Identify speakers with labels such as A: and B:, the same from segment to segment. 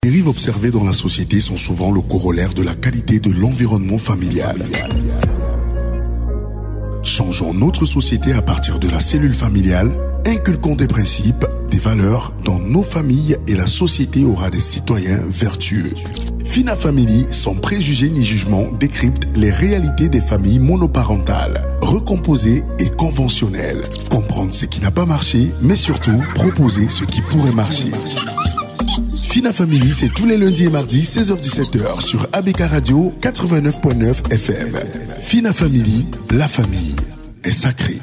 A: Les dérives observées dans la société sont souvent le corollaire de la qualité de l'environnement familial. Changeons notre société à partir de la cellule familiale, inculquons des principes, des valeurs dans nos familles et la société aura des citoyens vertueux. Fina Family, sans préjugés ni jugement, décrypte les réalités des familles monoparentales, recomposées et conventionnelles. Comprendre ce qui n'a pas marché, mais surtout proposer ce qui pourrait marcher. Fina Family, c'est tous les lundis et mardis, 16h-17h sur ABK Radio 89.9 FM. Fina Family, la famille est sacrée.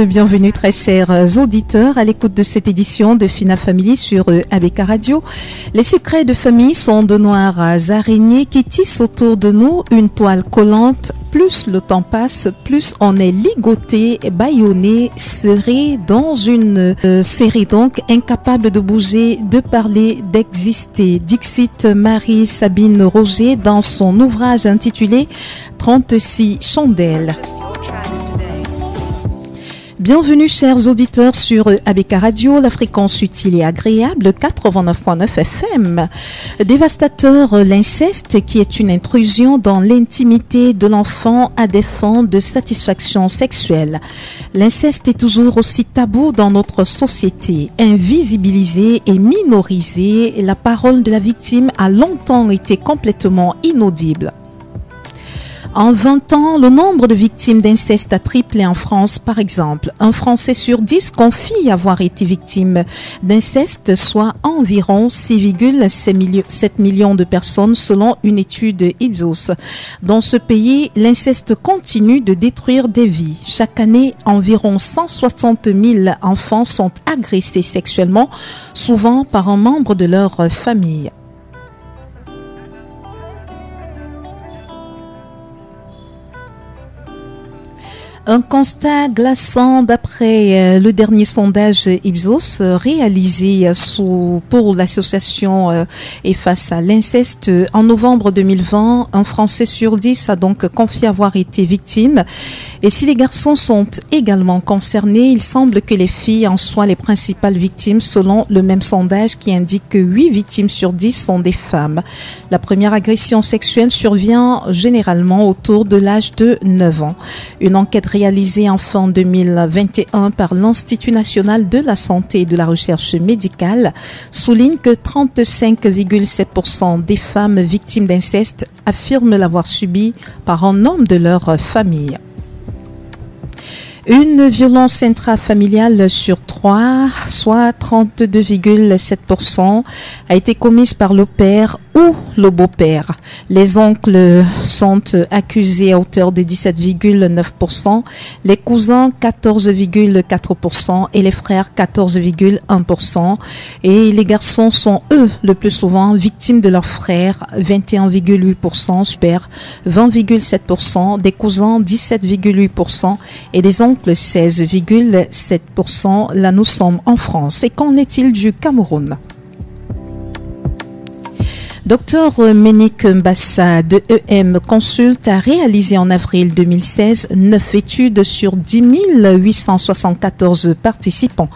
B: Bienvenue très chers auditeurs à l'écoute de cette édition de Fina Family sur ABK Radio. Les secrets de famille sont de noires araignées qui tissent autour de nous une toile collante. Plus le temps passe, plus on est ligoté, bâillonné, serré dans une série donc incapable de bouger, de parler, d'exister. Dixit Marie-Sabine Roger dans son ouvrage intitulé 36 chandelles. Bienvenue chers auditeurs sur ABK Radio, la fréquence utile et agréable 89.9 FM. Dévastateur, l'inceste qui est une intrusion dans l'intimité de l'enfant à des fins de satisfaction sexuelle. L'inceste est toujours aussi tabou dans notre société. Invisibilisé et minorisé, la parole de la victime a longtemps été complètement inaudible. En 20 ans, le nombre de victimes d'inceste a triplé en France, par exemple. Un Français sur 10 confie avoir été victime d'inceste, soit environ 6,7 millions de personnes selon une étude Ipsos. Dans ce pays, l'inceste continue de détruire des vies. Chaque année, environ 160 000 enfants sont agressés sexuellement, souvent par un membre de leur famille. Un constat glaçant d'après le dernier sondage Ipsos réalisé pour l'association et face à l'inceste en novembre 2020. Un Français sur 10 a donc confié avoir été victime. Et si les garçons sont également concernés, il semble que les filles en soient les principales victimes selon le même sondage qui indique que 8 victimes sur 10 sont des femmes. La première agression sexuelle survient généralement autour de l'âge de 9 ans. Une enquête réalisée en fin 2021 par l'Institut national de la santé et de la recherche médicale souligne que 35,7% des femmes victimes d'inceste affirment l'avoir subi par un homme de leur famille. Une violence intrafamiliale sur 3, soit 32,7%, a été commise par le père ou le beau-père. Les oncles sont accusés à hauteur de 17,9%, les cousins 14,4% et les frères 14,1%. Et les garçons sont eux le plus souvent victimes de leurs frères, 21,8%, père 20,7%, des cousins 17,8% et des oncles 16,7%. Là nous sommes en France. Et qu'en est-il du Cameroun? Dr Ménique Mbassa de EM Consult a réalisé en avril 2016 9 études sur 10 874 participants.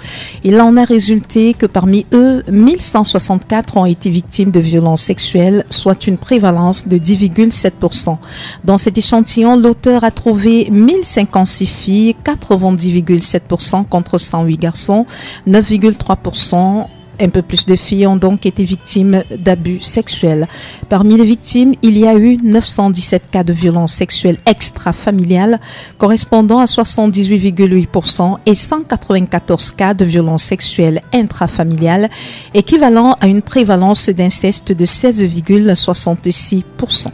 B: Il en a résulté que parmi eux, 1164 ont été victimes de violences sexuelles, soit une prévalence de 10,7%. Dans cet échantillon, l'auteur a trouvé 1056 filles, 90,7% contre 108 garçons, 9,3%. Un peu plus de filles ont donc été victimes d'abus sexuels. Parmi les victimes, il y a eu 917 cas de violences sexuelles extrafamiliales, correspondant à 78,8%, et 194 cas de violences sexuelles intrafamiliales, équivalent à une prévalence d'inceste de 16,66%.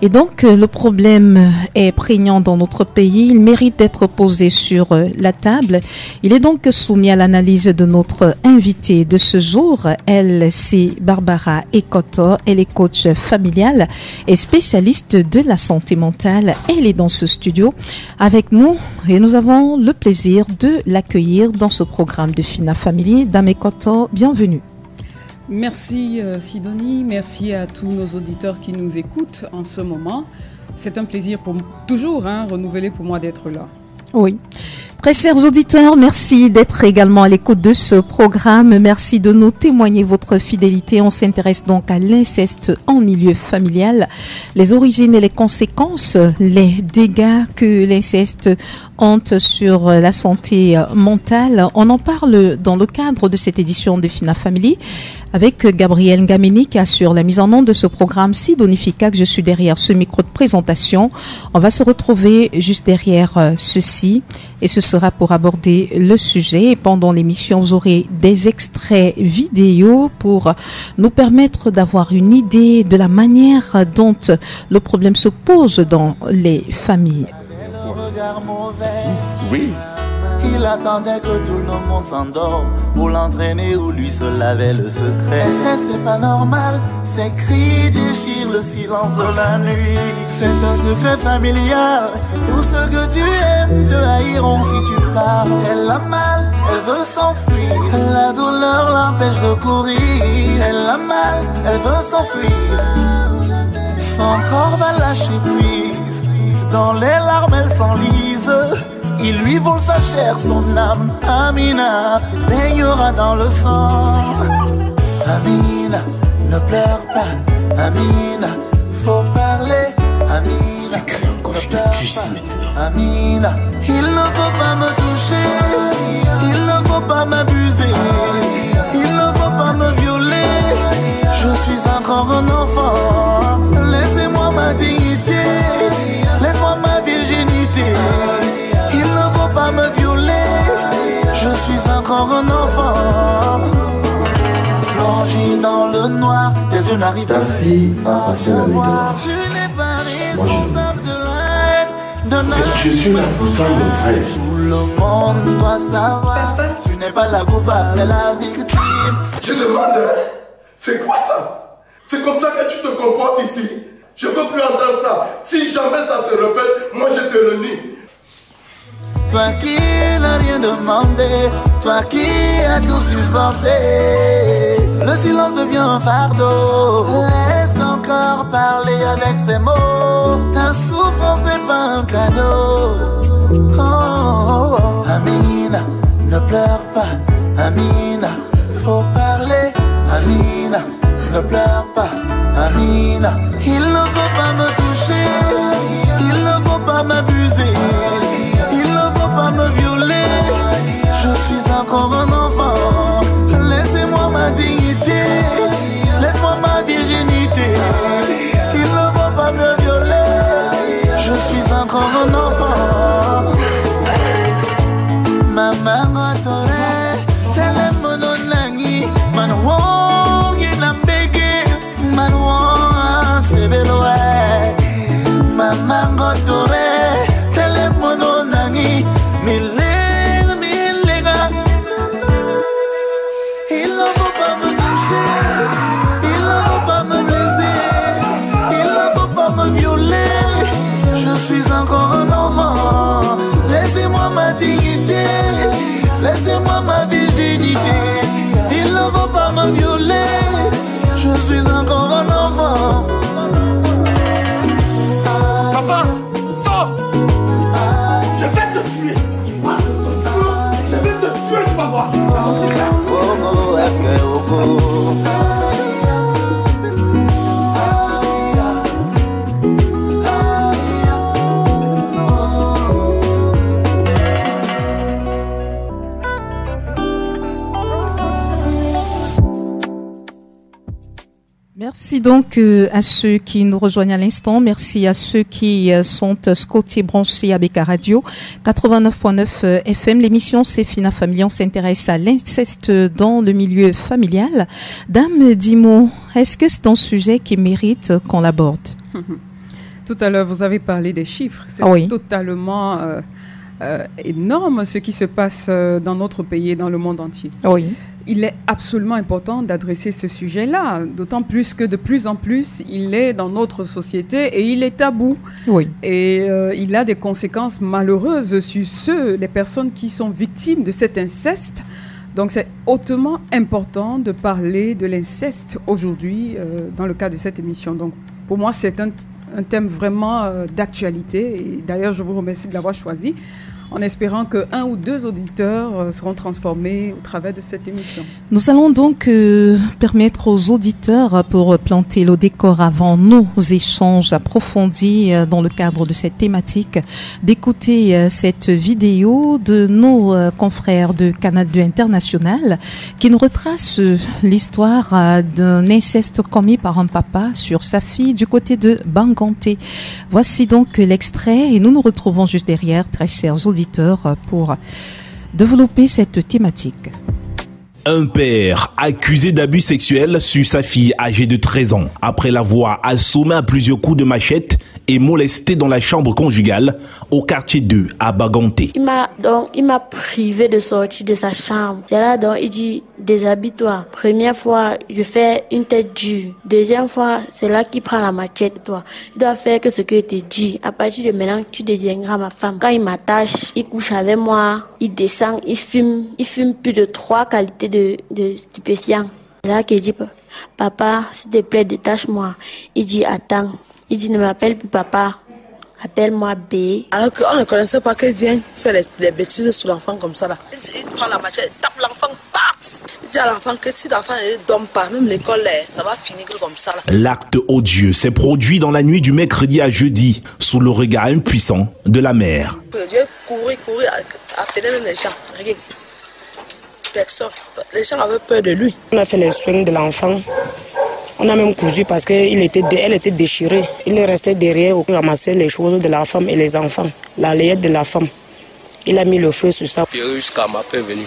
B: Et donc, le problème est prégnant dans notre pays. Il mérite d'être posé sur la table. Il est donc soumis à l'analyse de notre invitée de ce jour. Elle, c'est Barbara Ekoto. Elle est coach familiale et spécialiste de la santé mentale. Elle est dans ce studio avec nous et nous avons le plaisir de l'accueillir dans ce programme de Fina Family. Dame Ekoto, bienvenue.
C: Merci Sidonie, merci à tous nos auditeurs qui nous écoutent en ce moment. C'est un plaisir toujours renouvelé pour moi d'être là.
B: Oui. Très chers auditeurs, merci d'être également à l'écoute de ce programme. Merci de nous témoigner votre fidélité. On s'intéresse donc à l'inceste en milieu familial, les origines et les conséquences, les dégâts que l'inceste ont sur la santé mentale. On en parle dans le cadre de cette édition de Fina Family avec Gabriel Ngameni qui assure la mise en onde de ce programme. Sidonie Fika, que je suis derrière ce micro de présentation. On va se retrouver juste derrière ceci et ce sera pour aborder le sujet. Et pendant l'émission, vous aurez des extraits vidéo pour nous permettre d'avoir une idée de la manière dont le problème se pose dans les familles.
D: Oui. Il attendait que tout le monde s'endorme pour l'entraîner ou lui se laver le secret. Et c'est pas normal, ces cris déchirent le silence de la nuit. C'est un secret familial, tout ce que tu aimes te haïront si tu pars. Elle a mal, elle veut s'enfuir, la douleur l'empêche de courir. Elle a mal, elle veut s'enfuir, son corps va lâcher prise. Dans les larmes elle s'enlise. Il lui vole sa chair, son âme. Amina baignera dans le sang. Amina, ne pleure pas. Amina, faut parler. Amina, ne pleure pas. Amina, il ne faut pas me toucher. Il ne faut pas m'abuser. Il ne faut pas me violer. Je suis encore un enfant. Laissez-moi ma dignité. Laisse-moi ma virginité. Il ne faut pas me violer. Je suis encore un enfant. Plongé dans le noir, tes yeux n'arrivent pas.
E: Ta fille a passé la nuit dehors.
D: Tu n'es pas responsable de la haine.
E: Je suis là pour ça, mon frère.
D: Tout le monde doit savoir. Tu n'es pas la coupable, mais la victime.
A: Je demande, c'est quoi ça? C'est comme ça que tu te comportes ici? Je veux plus entendre ça. Si jamais ça se répète, moi je te le nie.
D: Toi qui n'as rien demandé, toi qui as tout supporté, le silence devient un fardeau. Laisse ton corps parler avec ses mots. Ta souffrance n'est pas un cadeau. Oh, oh, oh. Amina, ne pleure pas. Amina, faut parler. Amina, ne pleure pas. Amina, il ne faut pas me toucher. Il ne faut pas m'abuser. Pas me violer, je suis encore un enfant. Laissez-moi ma dignité, laisse-moi ma virginité. Il ne faut pas me violer, je suis encore un enfant. Maman t'aurait téléphone nangi, manouon ginambege, manouon sebeloe. Maman t'aurait téléphone nangi. Il ne faut pas me toucher, il ne faut pas me blesser, il ne faut pas me violer. Je suis encore un enfant. Laissez-moi ma dignité, laissez-moi ma virginité. Il ne faut pas me violer. Je suis encore un enfant.
E: Papa, sors. Je vais te tuer. Je vais te tuer, tu vas voir.
B: Merci donc à ceux qui nous rejoignent à l'instant. Merci à ceux qui sont scotchés branchés à Abeka Radio 89.9 FM. L'émission c'est Fina Family. On s'intéresse à l'inceste dans le milieu familial. Dame Dimo, est-ce que c'est un sujet qui mérite qu'on l'aborde?
C: Tout à l'heure, vous avez parlé des chiffres. C'est totalement énorme ce qui se passe dans notre pays et dans le monde entier.
B: Oui.
C: Il est absolument important d'adresser ce sujet-là, d'autant plus que de plus en plus, il est dans notre société et il est tabou.
B: Oui.
C: Et il a des conséquences malheureuses sur les personnes qui sont victimes de cet inceste. Donc c'est hautement important de parler de l'inceste aujourd'hui dans le cadre de cette émission. Donc pour moi, c'est un thème vraiment d'actualité. Et d'ailleurs, je vous remercie de l'avoir choisi, en espérant qu'un ou deux auditeurs seront transformés au travers de cette émission.
B: Nous allons donc permettre aux auditeurs, pour planter le décor avant nos échanges approfondis dans le cadre de cette thématique, d'écouter cette vidéo de nos confrères de Canal 2 International qui nous retrace l'histoire d'un inceste commis par un papa sur sa fille du côté de Banganté. Voici donc l'extrait et nous nous retrouvons juste derrière, très chers auditeurs, pour développer cette thématique.
F: Un père accusé d'abus sexuels sur sa fille âgée de 13 ans après l'avoir assommée à plusieurs coups de machette et molestée dans la chambre conjugale au quartier 2 à Banganté.
G: Il m'a privé de sortir de sa chambre. C'est là donc il dit déshabille-toi. Première fois, je fais une tête dure. Deuxième fois, c'est là qu'il prend la machette. Toi, il doit faire que ce que je te dis. À partir de maintenant, tu deviendras ma femme. Quand il m'attache, il couche avec moi, il descend, il fume plus de 3 qualités de stupéfiants. C'est là qu'il dit, papa, s'il te plaît, détache-moi. Il dit, attends. Il dit, ne m'appelle plus papa. Appelle-moi B.
H: Alors qu'on ne connaissait pas qu'il vient faire les bêtises sur l'enfant comme ça là. Il prend la machette, il tape l'enfant, pax. Il dit à l'enfant que si l'enfant ne dort pas, même l'école, ça va finir comme ça là.
F: L'acte odieux s'est produit dans la nuit du mercredi à jeudi, sous le regard impuissant de la mère.
H: Je vais courir, appeler même les gens. Regarde. Personne. Les gens avaient peur de lui.
I: On a fait les soins de l'enfant. On a même cousu parce qu'elle était déchirée. Il est resté derrière pour ramasser les choses de la femme et les enfants. La layette de la femme. Il a mis le feu sur ça.
J: Jusqu'à ma prévenue.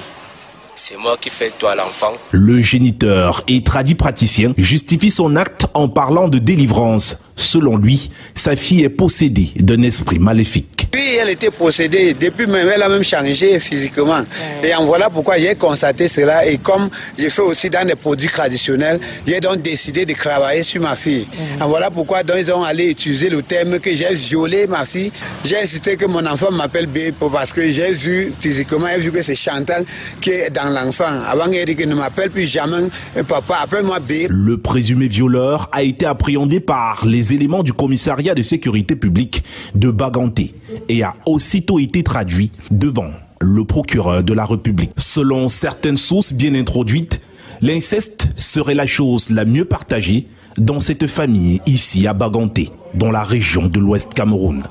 J: C'est moi qui fais toi l'enfant.
F: Le géniteur et tradipraticien justifie son acte en parlant de délivrance. Selon lui, sa fille est possédée d'un esprit maléfique.
K: Oui, elle était possédée. Depuis même, elle a même changé physiquement. Et en voilà pourquoi j'ai constaté cela. Et comme je fais aussi dans des produits traditionnels, j'ai donc décidé de travailler sur ma fille. En voilà pourquoi donc ils ont allé utiliser le terme que j'ai violé ma fille. J'ai insisté que mon enfant m'appelle B parce que j'ai vu physiquement, j'ai vu que c'est Chantal qui est dans l'enfant. Avant, il dit que ne m'appelle plus jamais papa, appelle-moi B.
F: Le présumé violeur a été appréhendé par les éléments du commissariat de sécurité publique de Banganté et a aussitôt été traduit devant le procureur de la République. Selon certaines sources bien introduites, l'inceste serait la chose la mieux partagée dans cette famille ici à Banganté, dans la région de l'Ouest Cameroun.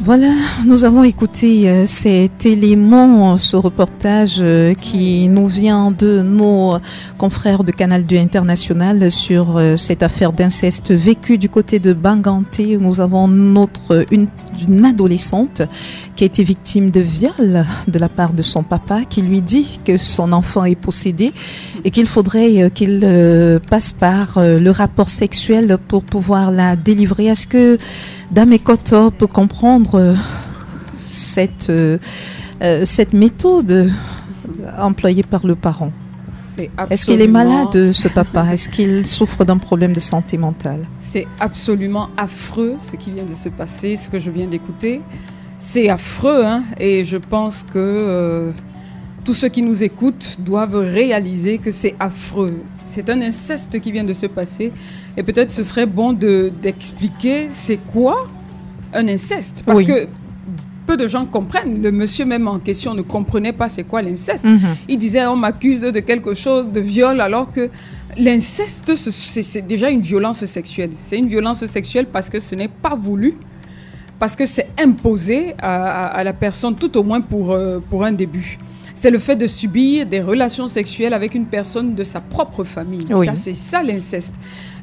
B: Voilà, nous avons écouté cet élément, ce reportage qui nous vient de nos confrères de Canal 2 International sur cette affaire d'inceste vécue du côté de Banganté. Nous avons une adolescente qui a été victime de viol de la part de son papa qui lui dit que son enfant est possédé et qu'il faudrait qu'il passe par le rapport sexuel pour pouvoir la délivrer. Est-ce que Dame Koto peut comprendre cette méthode employée par le parent? Est-ce qu'il est malade, ce papa? Est-ce qu'il souffre d'un problème de santé mentale?
C: C'est absolument affreux ce qui vient de se passer, ce que je viens d'écouter. C'est affreux, hein, et je pense que tous ceux qui nous écoutent doivent réaliser que c'est affreux. C'est un inceste qui vient de se passer. Et peut-être ce serait bon d'expliquer c'est quoi un inceste. Parce que peu de gens comprennent. Le monsieur même en question ne comprenait pas c'est quoi l'inceste. Il disait on m'accuse de quelque chose, de viol, alors que l'inceste, c'est déjà une violence sexuelle. C'est une violence sexuelle parce que ce n'est pas voulu, parce que c'est imposé à la personne, tout au moins pour un début. C'est le fait de subir des relations sexuelles avec une personne de sa propre famille. Oui. Ça, c'est ça l'inceste.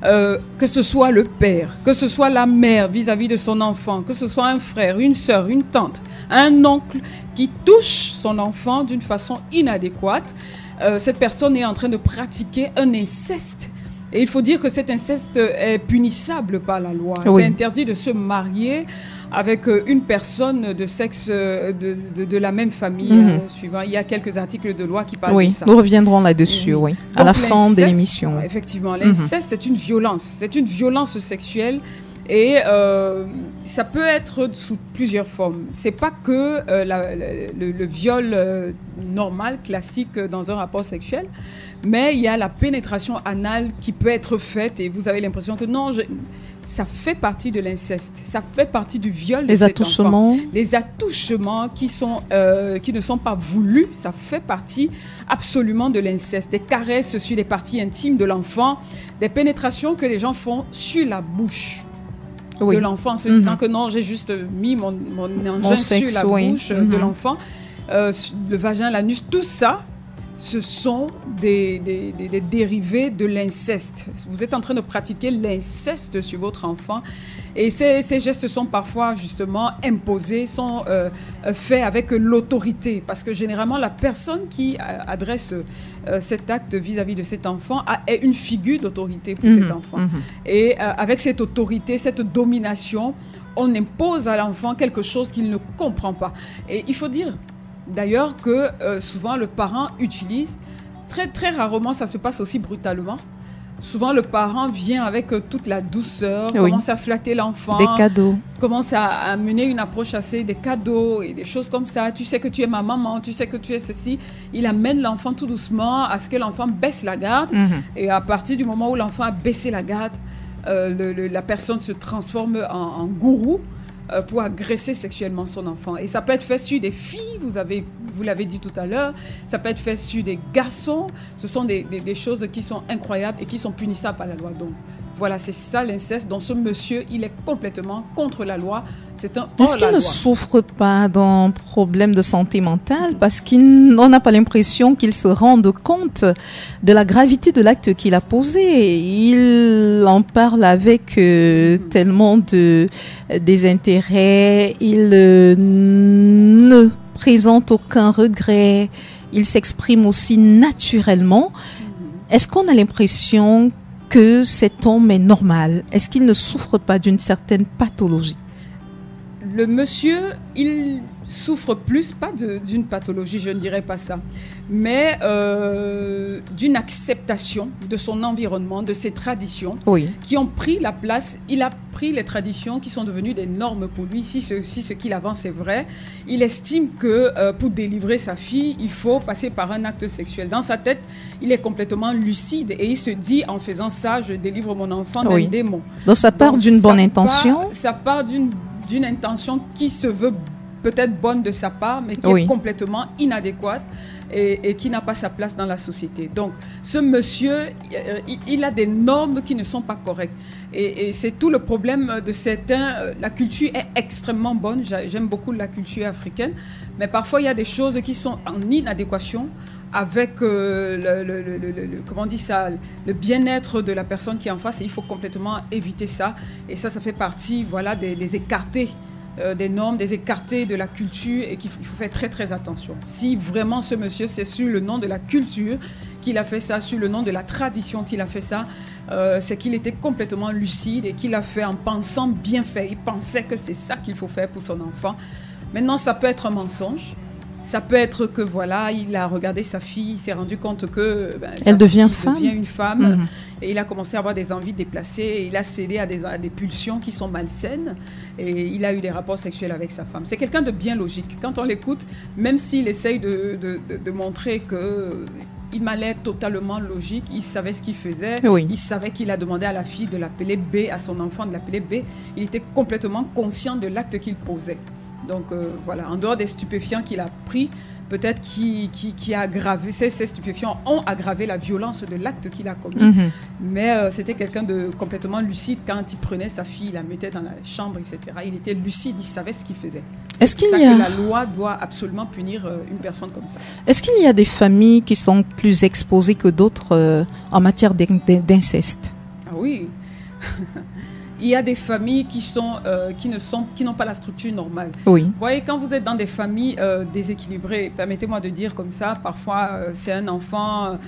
C: que ce soit le père, que ce soit la mère vis-à-vis de son enfant, que ce soit un frère, une sœur, une tante, un oncle qui touche son enfant d'une façon inadéquate, cette personne est en train de pratiquer un inceste. Et il faut dire que cet inceste est punissable par la loi. Oui. C'est interdit de se marier avec une personne de sexe de la même famille. Suivant. Il y a quelques articles de loi qui parlent de ça.
B: Nous reviendrons là-dessus, oui. À la fin de l'émission.
C: Effectivement, l'inceste, c'est une violence. C'est une violence sexuelle. Et ça peut être sous plusieurs formes. C'est pas que le viol normal, classique dans un rapport sexuel, mais il y a la pénétration anale qui peut être faite et vous avez l'impression que non, ça fait partie de l'inceste, ça fait partie du viol de cet enfant. Les attouchements qui ne sont pas voulus, ça fait partie absolument de l'inceste. Des caresses sur les parties intimes de l'enfant, des pénétrations que les gens font sur la bouche. De l'enfant en se disant que non, j'ai juste mis mon engin sur la bouche de l'enfant, le vagin, l'anus, tout ça, ce sont des dérivés de l'inceste. Vous êtes en train de pratiquer l'inceste sur votre enfant et ces gestes sont parfois justement imposés, sont faits avec l'autorité parce que généralement la personne qui adresse cet acte vis-à-vis de cet enfant est une figure d'autorité pour cet enfant. Et avec cette autorité, cette domination, on impose à l'enfant quelque chose qu'il ne comprend pas. Et il faut dire d'ailleurs que souvent le parent utilise, très rarement ça se passe aussi brutalement. Souvent le parent vient avec toute la douceur, commence à flatter l'enfant.
B: Des cadeaux.
C: Commence à mener une approche assez des cadeaux et des choses comme ça. Tu sais que tu es ma maman, tu sais que tu es ceci. Il amène l'enfant tout doucement à ce que l'enfant baisse la garde. Et à partir du moment où l'enfant a baissé la garde, la personne se transforme en gourou pour agresser sexuellement son enfant. Et ça peut être fait sur des filles, vous l'avez dit tout à l'heure, ça peut être fait sur des garçons. Ce sont des choses qui sont incroyables et qui sont punissables par la loi. Donc voilà, c'est ça l'inceste. Donc ce monsieur, il est complètement contre la loi. C'est un hors-la-loi.
B: Est-ce qu'il ne souffre pas d'un problème de santé mentale parce qu'on n'a pas l'impression qu'il se rende compte de la gravité de l'acte qu'il a posé? Il en parle avec tellement de désintérêt, il ne présente aucun regret, il s'exprime aussi naturellement. Est-ce qu'on a l'impression que cet homme est normal? Est-ce qu'il ne souffre pas d'une certaine pathologie?
C: Le monsieur, il souffre plus, pas d'une pathologie, je ne dirais pas ça, mais d'une acceptation de son environnement, de ses traditions qui ont pris la place. Il a pris les traditions qui sont devenues des normes pour lui. Si ce qu'il avance est vrai, il estime que pour délivrer sa fille, il faut passer par un acte sexuel. Dans sa tête, il est complètement lucide et il se dit, en faisant ça, je délivre mon enfant d'un démon.
B: Donc ça part d'une bonne intention?
C: Ça part d'une intention qui se veut peut-être bonne de sa part, mais qui est complètement inadéquate et qui n'a pas sa place dans la société. Donc, ce monsieur, il a des normes qui ne sont pas correctes. Et c'est tout le problème de certains. La culture est extrêmement bonne. J'aime beaucoup la culture africaine. Mais parfois, il y a des choses qui sont en inadéquation avec comment on dit ça, le bien-être de la personne qui est en face. Et il faut complètement éviter ça. Et ça fait partie des écartés. Des normes, des écartés de la culture et qu'il faut faire très attention. Si vraiment ce monsieur, c'est sur le nom de la culture qu'il a fait ça, sur le nom de la tradition qu'il a fait ça, c'est qu'il était complètement lucide et qu'il a fait en pensant bien fait. Il pensait que c'est ça qu'il faut faire pour son enfant. Maintenant, ça peut être un mensonge. Ça peut être que il a regardé sa fille, il s'est rendu compte que
B: elle devient
C: une femme et il a commencé à avoir des envies déplacées et il a cédé à des pulsions qui sont malsaines et il a eu des rapports sexuels avec sa femme. C'est quelqu'un de bien logique. Quand on l'écoute, même s'il essaye de montrer que il m'a l'air totalement logique, il savait ce qu'il faisait, il savait qu'il a demandé à la fille de l'appeler B, à son enfant de l'appeler B, il était complètement conscient de l'acte qu'il posait. Donc en dehors des stupéfiants qu'il a pris, peut-être qui a aggravé, ces stupéfiants ont aggravé la violence de l'acte qu'il a commis. Mais c'était quelqu'un de complètement lucide. Quand il prenait sa fille, il la mettait dans la chambre, etc. Il était lucide, il savait ce qu'il faisait. C'est pour ça que la loi doit absolument punir une personne comme ça.
B: Est-ce qu'il y a des familles qui sont plus exposées que d'autres en matière d'inceste?
C: Ah oui. il y a des familles qui n'ont pas la structure normale.
B: Oui.
C: Vous voyez, quand vous êtes dans des familles déséquilibrées, permettez-moi de dire comme ça, parfois c'est un enfant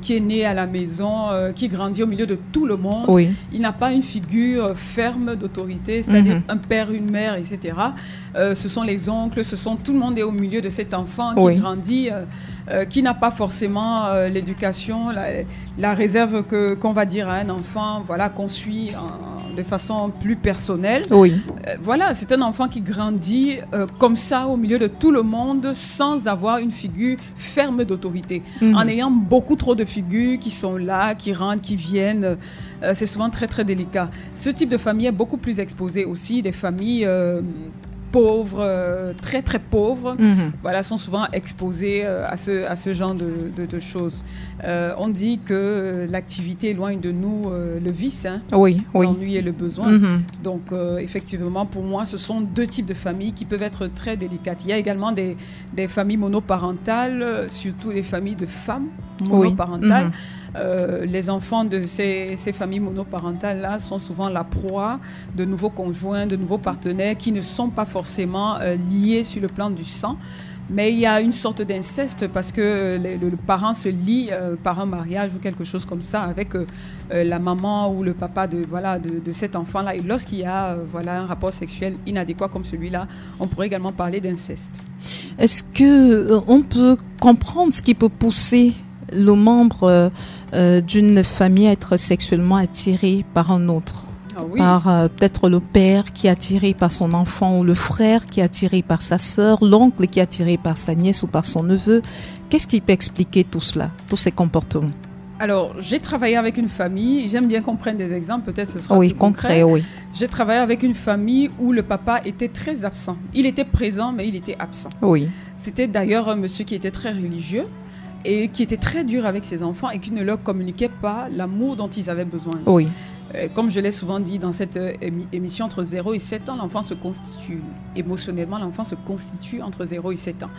C: qui est né à la maison, qui grandit au milieu de tout le monde.
B: Oui.
C: Il n'a pas une figure ferme d'autorité, c'est-à-dire un père, une mère, etc. Ce sont les oncles, tout le monde est au milieu de cet enfant qui grandit, qui n'a pas forcément l'éducation, la réserve qu'on va dire à un enfant, voilà, qu'on suit de façon plus personnelle.
B: Oui.
C: Voilà, c'est un enfant qui grandit comme ça au milieu de tout le monde sans avoir une figure ferme d'autorité. En ayant beaucoup trop de figures qui sont là, qui rentrent, qui viennent, c'est souvent très très délicat. Ce type de famille est beaucoup plus exposé aussi, des familles pauvres, très très pauvres, voilà, sont souvent exposés à ce genre de choses. On dit que l'activité éloigne de nous le vice, l'ennui et le besoin. Donc effectivement, pour moi, ce sont deux types de familles qui peuvent être très délicates. Il y a également des familles monoparentales, surtout les familles de femmes monoparentales. Les enfants de ces familles monoparentales-là sont souvent la proie de nouveaux conjoints, de nouveaux partenaires qui ne sont pas forcément liés sur le plan du sang. Mais il y a une sorte d'inceste parce que le parent se lie par un mariage ou quelque chose comme ça avec la maman ou le papa de cet enfant-là. Et lorsqu'il y a un rapport sexuel inadéquat comme celui-là, on pourrait également parler d'inceste.
B: Est-ce qu'on peut comprendre ce qui peut pousser le membre d'une famille à être sexuellement attiré par un autre? Par peut-être le père qui est attiré par son enfant ou le frère qui est attiré par sa sœur, l'oncle qui est attiré par sa nièce ou par son neveu. Qu'est-ce qui peut expliquer tout cela, tous ces comportements?
C: Alors, j'ai travaillé avec une famille, j'aime bien qu'on prenne des exemples, peut-être ce sera
B: plus
C: concret.
B: Oui.
C: J'ai travaillé avec une famille où le papa était très absent. Il était présent, mais il était absent.
B: Oui.
C: C'était d'ailleurs un monsieur qui était très religieux et qui était très dur avec ses enfants et qui ne leur communiquait pas l'amour dont ils avaient besoin.
B: Oui.
C: Comme je l'ai souvent dit dans cette émission, entre 0 et 7 ans, l'enfant se constitue. Émotionnellement, l'enfant se constitue entre 0 et 7 ans.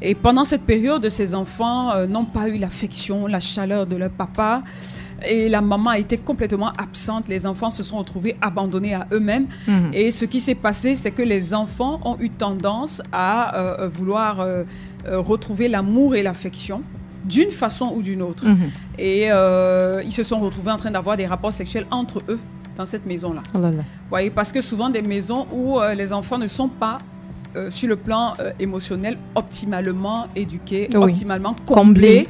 C: Et pendant cette période, ces enfants n'ont pas eu l'affection, la chaleur de leur papa. Et la maman a été complètement absente. Les enfants se sont retrouvés abandonnés à eux-mêmes. Et ce qui s'est passé, c'est que les enfants ont eu tendance à vouloir retrouver l'amour et l'affection d'une façon ou d'une autre. Et ils se sont retrouvés en train d'avoir des rapports sexuels entre eux dans cette maison-là.
B: Oh là là.
C: Voyez, parce que souvent des maisons où les enfants ne sont pas sur le plan émotionnel optimalement éduqués, optimalement comblés,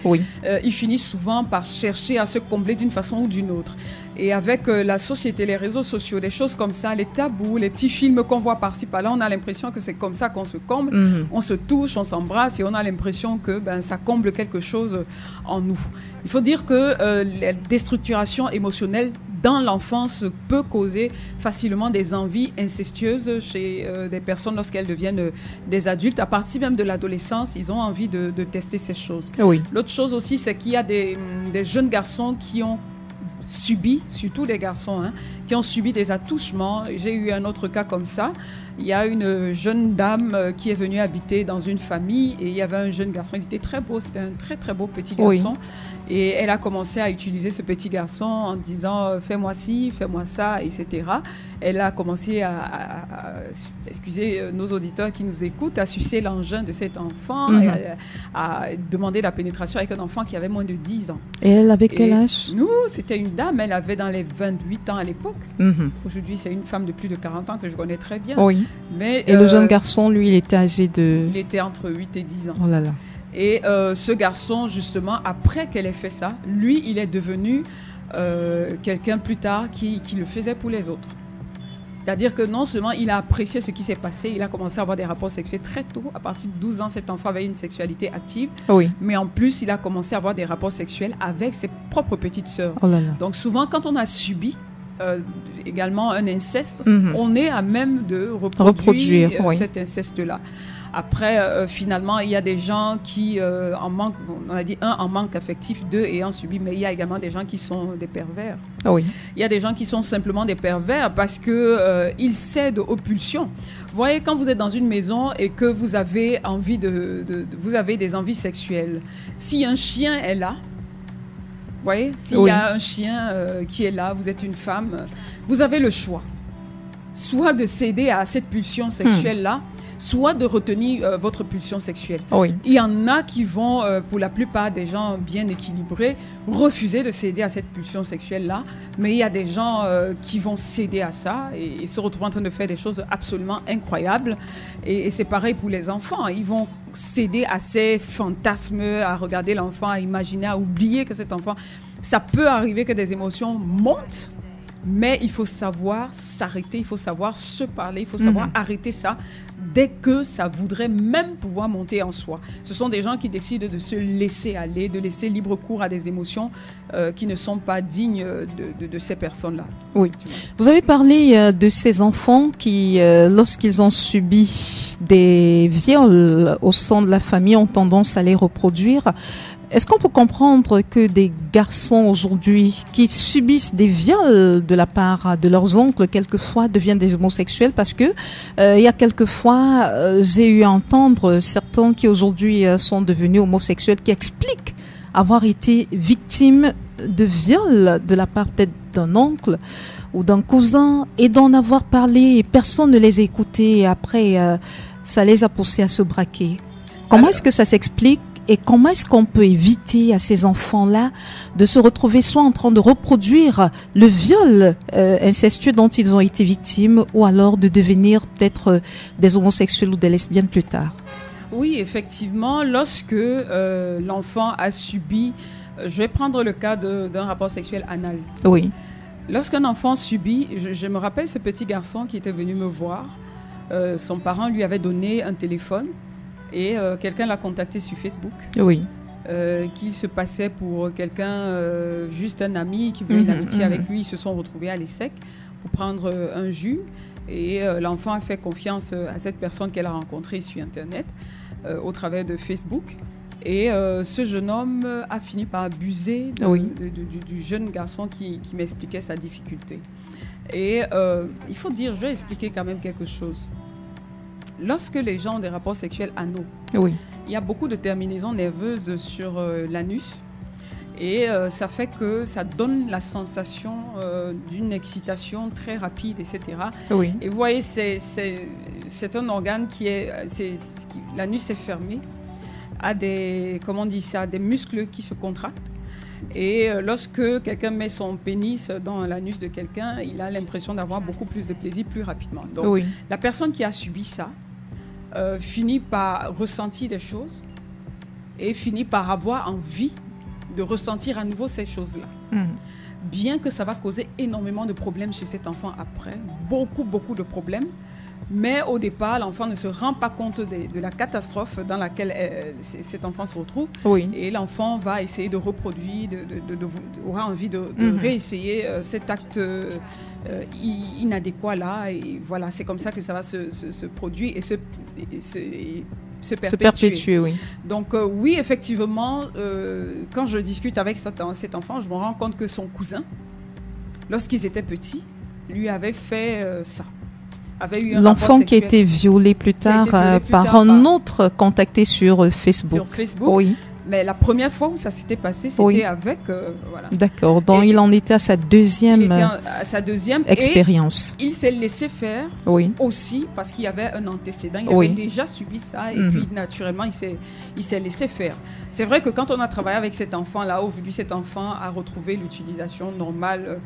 C: ils finissent souvent par chercher à se combler d'une façon ou d'une autre. Et avec la société, les réseaux sociaux, des choses comme ça, les tabous, les petits films qu'on voit par-ci par-là, on a l'impression que c'est comme ça qu'on se comble. On se touche, on s'embrasse et on a l'impression que ça comble quelque chose en nous. Il faut dire que la déstructuration émotionnelle dans l'enfance peut causer facilement des envies incestueuses chez des personnes lorsqu'elles deviennent des adultes. À partir même de l'adolescence, ils ont envie de tester ces choses. L'autre chose aussi, c'est qu'il y a des jeunes garçons qui ont subi, surtout les garçons, qui ont subi des attouchements. J'ai eu un autre cas comme ça. Il y a une jeune dame qui est venue habiter dans une famille et il y avait un jeune garçon. Il était très beau, c'était un très très beau petit garçon. Et elle a commencé à utiliser ce petit garçon en disant « fais-moi ci, fais-moi ça », etc. Elle a commencé excusez nos auditeurs qui nous écoutent, à sucer l'engin de cet enfant, et à demander la pénétration avec un enfant qui avait moins de 10 ans.
B: Et elle avait quel âge?
C: Nous, c'était une dame, elle avait dans les 28 ans à l'époque. Aujourd'hui, c'est une femme de plus de 40 ans que je connais très bien. Mais,
B: et le jeune garçon, lui, il était âgé de...
C: Il était entre 8 et 10 ans.
B: Oh là là.
C: Et ce garçon, justement, après qu'elle ait fait ça, lui, il est devenu quelqu'un plus tard qui le faisait pour les autres. C'est-à-dire que non seulement il a apprécié ce qui s'est passé, il a commencé à avoir des rapports sexuels très tôt. À partir de 12 ans, cet enfant avait une sexualité active. Mais en plus, il a commencé à avoir des rapports sexuels avec ses propres petites sœurs.
B: Oh là là.
C: Donc souvent, quand on a subi également un inceste, on est à même de reproduire cet inceste-là. Après, finalement, il y a des gens qui en manque, on a dit en manque affectif, ayant subi, mais il y a également des gens qui sont des pervers. Il y a des gens qui sont simplement des pervers parce qu'ils cèdent aux pulsions. Vous voyez, quand vous êtes dans une maison et que vous avez envie vous avez des envies sexuelles, si un chien est là, Vous voyez, s'il y a un chien qui est là, vous êtes une femme, vous avez le choix. Soit de céder à cette pulsion sexuelle-là, soit de retenir votre pulsion sexuelle.
B: Oui.
C: Il y en a qui vont, pour la plupart des gens bien équilibrés, refuser de céder à cette pulsion sexuelle-là, mais il y a des gens qui vont céder à ça et se retrouvent en train de faire des choses absolument incroyables. Et c'est pareil pour les enfants. Ils vont céder à ces fantasmes, à regarder l'enfant, à imaginer, à oublier que cet enfant... Ça peut arriver que des émotions montent, mais il faut savoir s'arrêter, il faut savoir se parler, il faut savoir arrêter ça dès que ça voudrait même pouvoir monter en soi. Ce sont des gens qui décident de se laisser aller, de laisser libre cours à des émotions qui ne sont pas dignes de ces personnes-là.
B: Oui. Vous avez parlé de ces enfants qui, lorsqu'ils ont subi des viols au sein de la famille, ont tendance à les reproduire. Est-ce qu'on peut comprendre que des garçons aujourd'hui qui subissent des viols de la part de leurs oncles, quelquefois deviennent des homosexuels? Parce que il y a quelquefois, j'ai eu à entendre certains qui aujourd'hui sont devenus homosexuels qui expliquent avoir été victimes de viols de la part peut-être d'un oncle ou d'un cousin et d'en avoir parlé et personne ne les a écoutés et après ça les a poussés à se braquer. Comment est-ce que ça s'explique? Et comment est-ce qu'on peut éviter à ces enfants-là de se retrouver soit en train de reproduire le viol incestueux dont ils ont été victimes ou alors de devenir peut-être des homosexuels ou des lesbiennes plus tard?
C: Oui, effectivement, lorsque l'enfant a subi, je vais prendre le cas d'un rapport sexuel anal.
B: Oui.
C: Lorsqu'un enfant subit, je me rappelle ce petit garçon qui était venu me voir, son parent lui avait donné un téléphone. Et quelqu'un l'a contacté sur Facebook.
B: Oui.
C: Qui se passait pour quelqu'un, juste un ami qui voulait une amitié avec lui. Ils se sont retrouvés à l'ESSEC pour prendre un jus. Et l'enfant a fait confiance à cette personne qu'elle a rencontrée sur Internet, au travers de Facebook. Et ce jeune homme a fini par abuser du jeune garçon qui m'expliquait sa difficulté. Et il faut dire, je vais expliquer quand même quelque chose. Lorsque les gens ont des rapports sexuels anaux, il y a beaucoup de terminaisons nerveuses sur l'anus et ça fait que ça donne la sensation d'une excitation très rapide, etc.
B: Oui.
C: Et vous voyez, c'est un organe l'anus est fermé, a des muscles qui se contractent. Et lorsque quelqu'un met son pénis dans l'anus de quelqu'un, il a l'impression d'avoir beaucoup plus de plaisir plus rapidement. Donc, la personne qui a subi ça finit par ressentir des choses et finit par avoir envie de ressentir à nouveau ces choses-là. Bien que ça va causer énormément de problèmes chez cet enfant après, beaucoup de problèmes. Mais au départ, l'enfant ne se rend pas compte de la catastrophe dans laquelle cet enfant se retrouve. Et l'enfant va essayer de reproduire, aura envie de réessayer cet acte inadéquat-là. Et voilà, c'est comme ça que ça va se produire et se perpétuer. Oui. Donc oui, effectivement, quand je discute avec cet enfant, je me rends compte que son cousin, lorsqu'ils étaient petits, lui avait fait ça.
B: L'enfant qui a été violé plus tard par un autre contacté sur Facebook.
C: Sur Facebook.
B: Oui.
C: Mais la première fois où ça s'était passé, c'était avec... voilà.
B: D'accord. Donc, il en était à sa deuxième expérience.
C: Et il s'est laissé faire aussi parce qu'il y avait un antécédent. Il avait déjà subi ça et puis, naturellement, il s'est laissé faire. C'est vrai que quand on a travaillé avec cet enfant-là, aujourd'hui, cet enfant a retrouvé l'utilisation normale,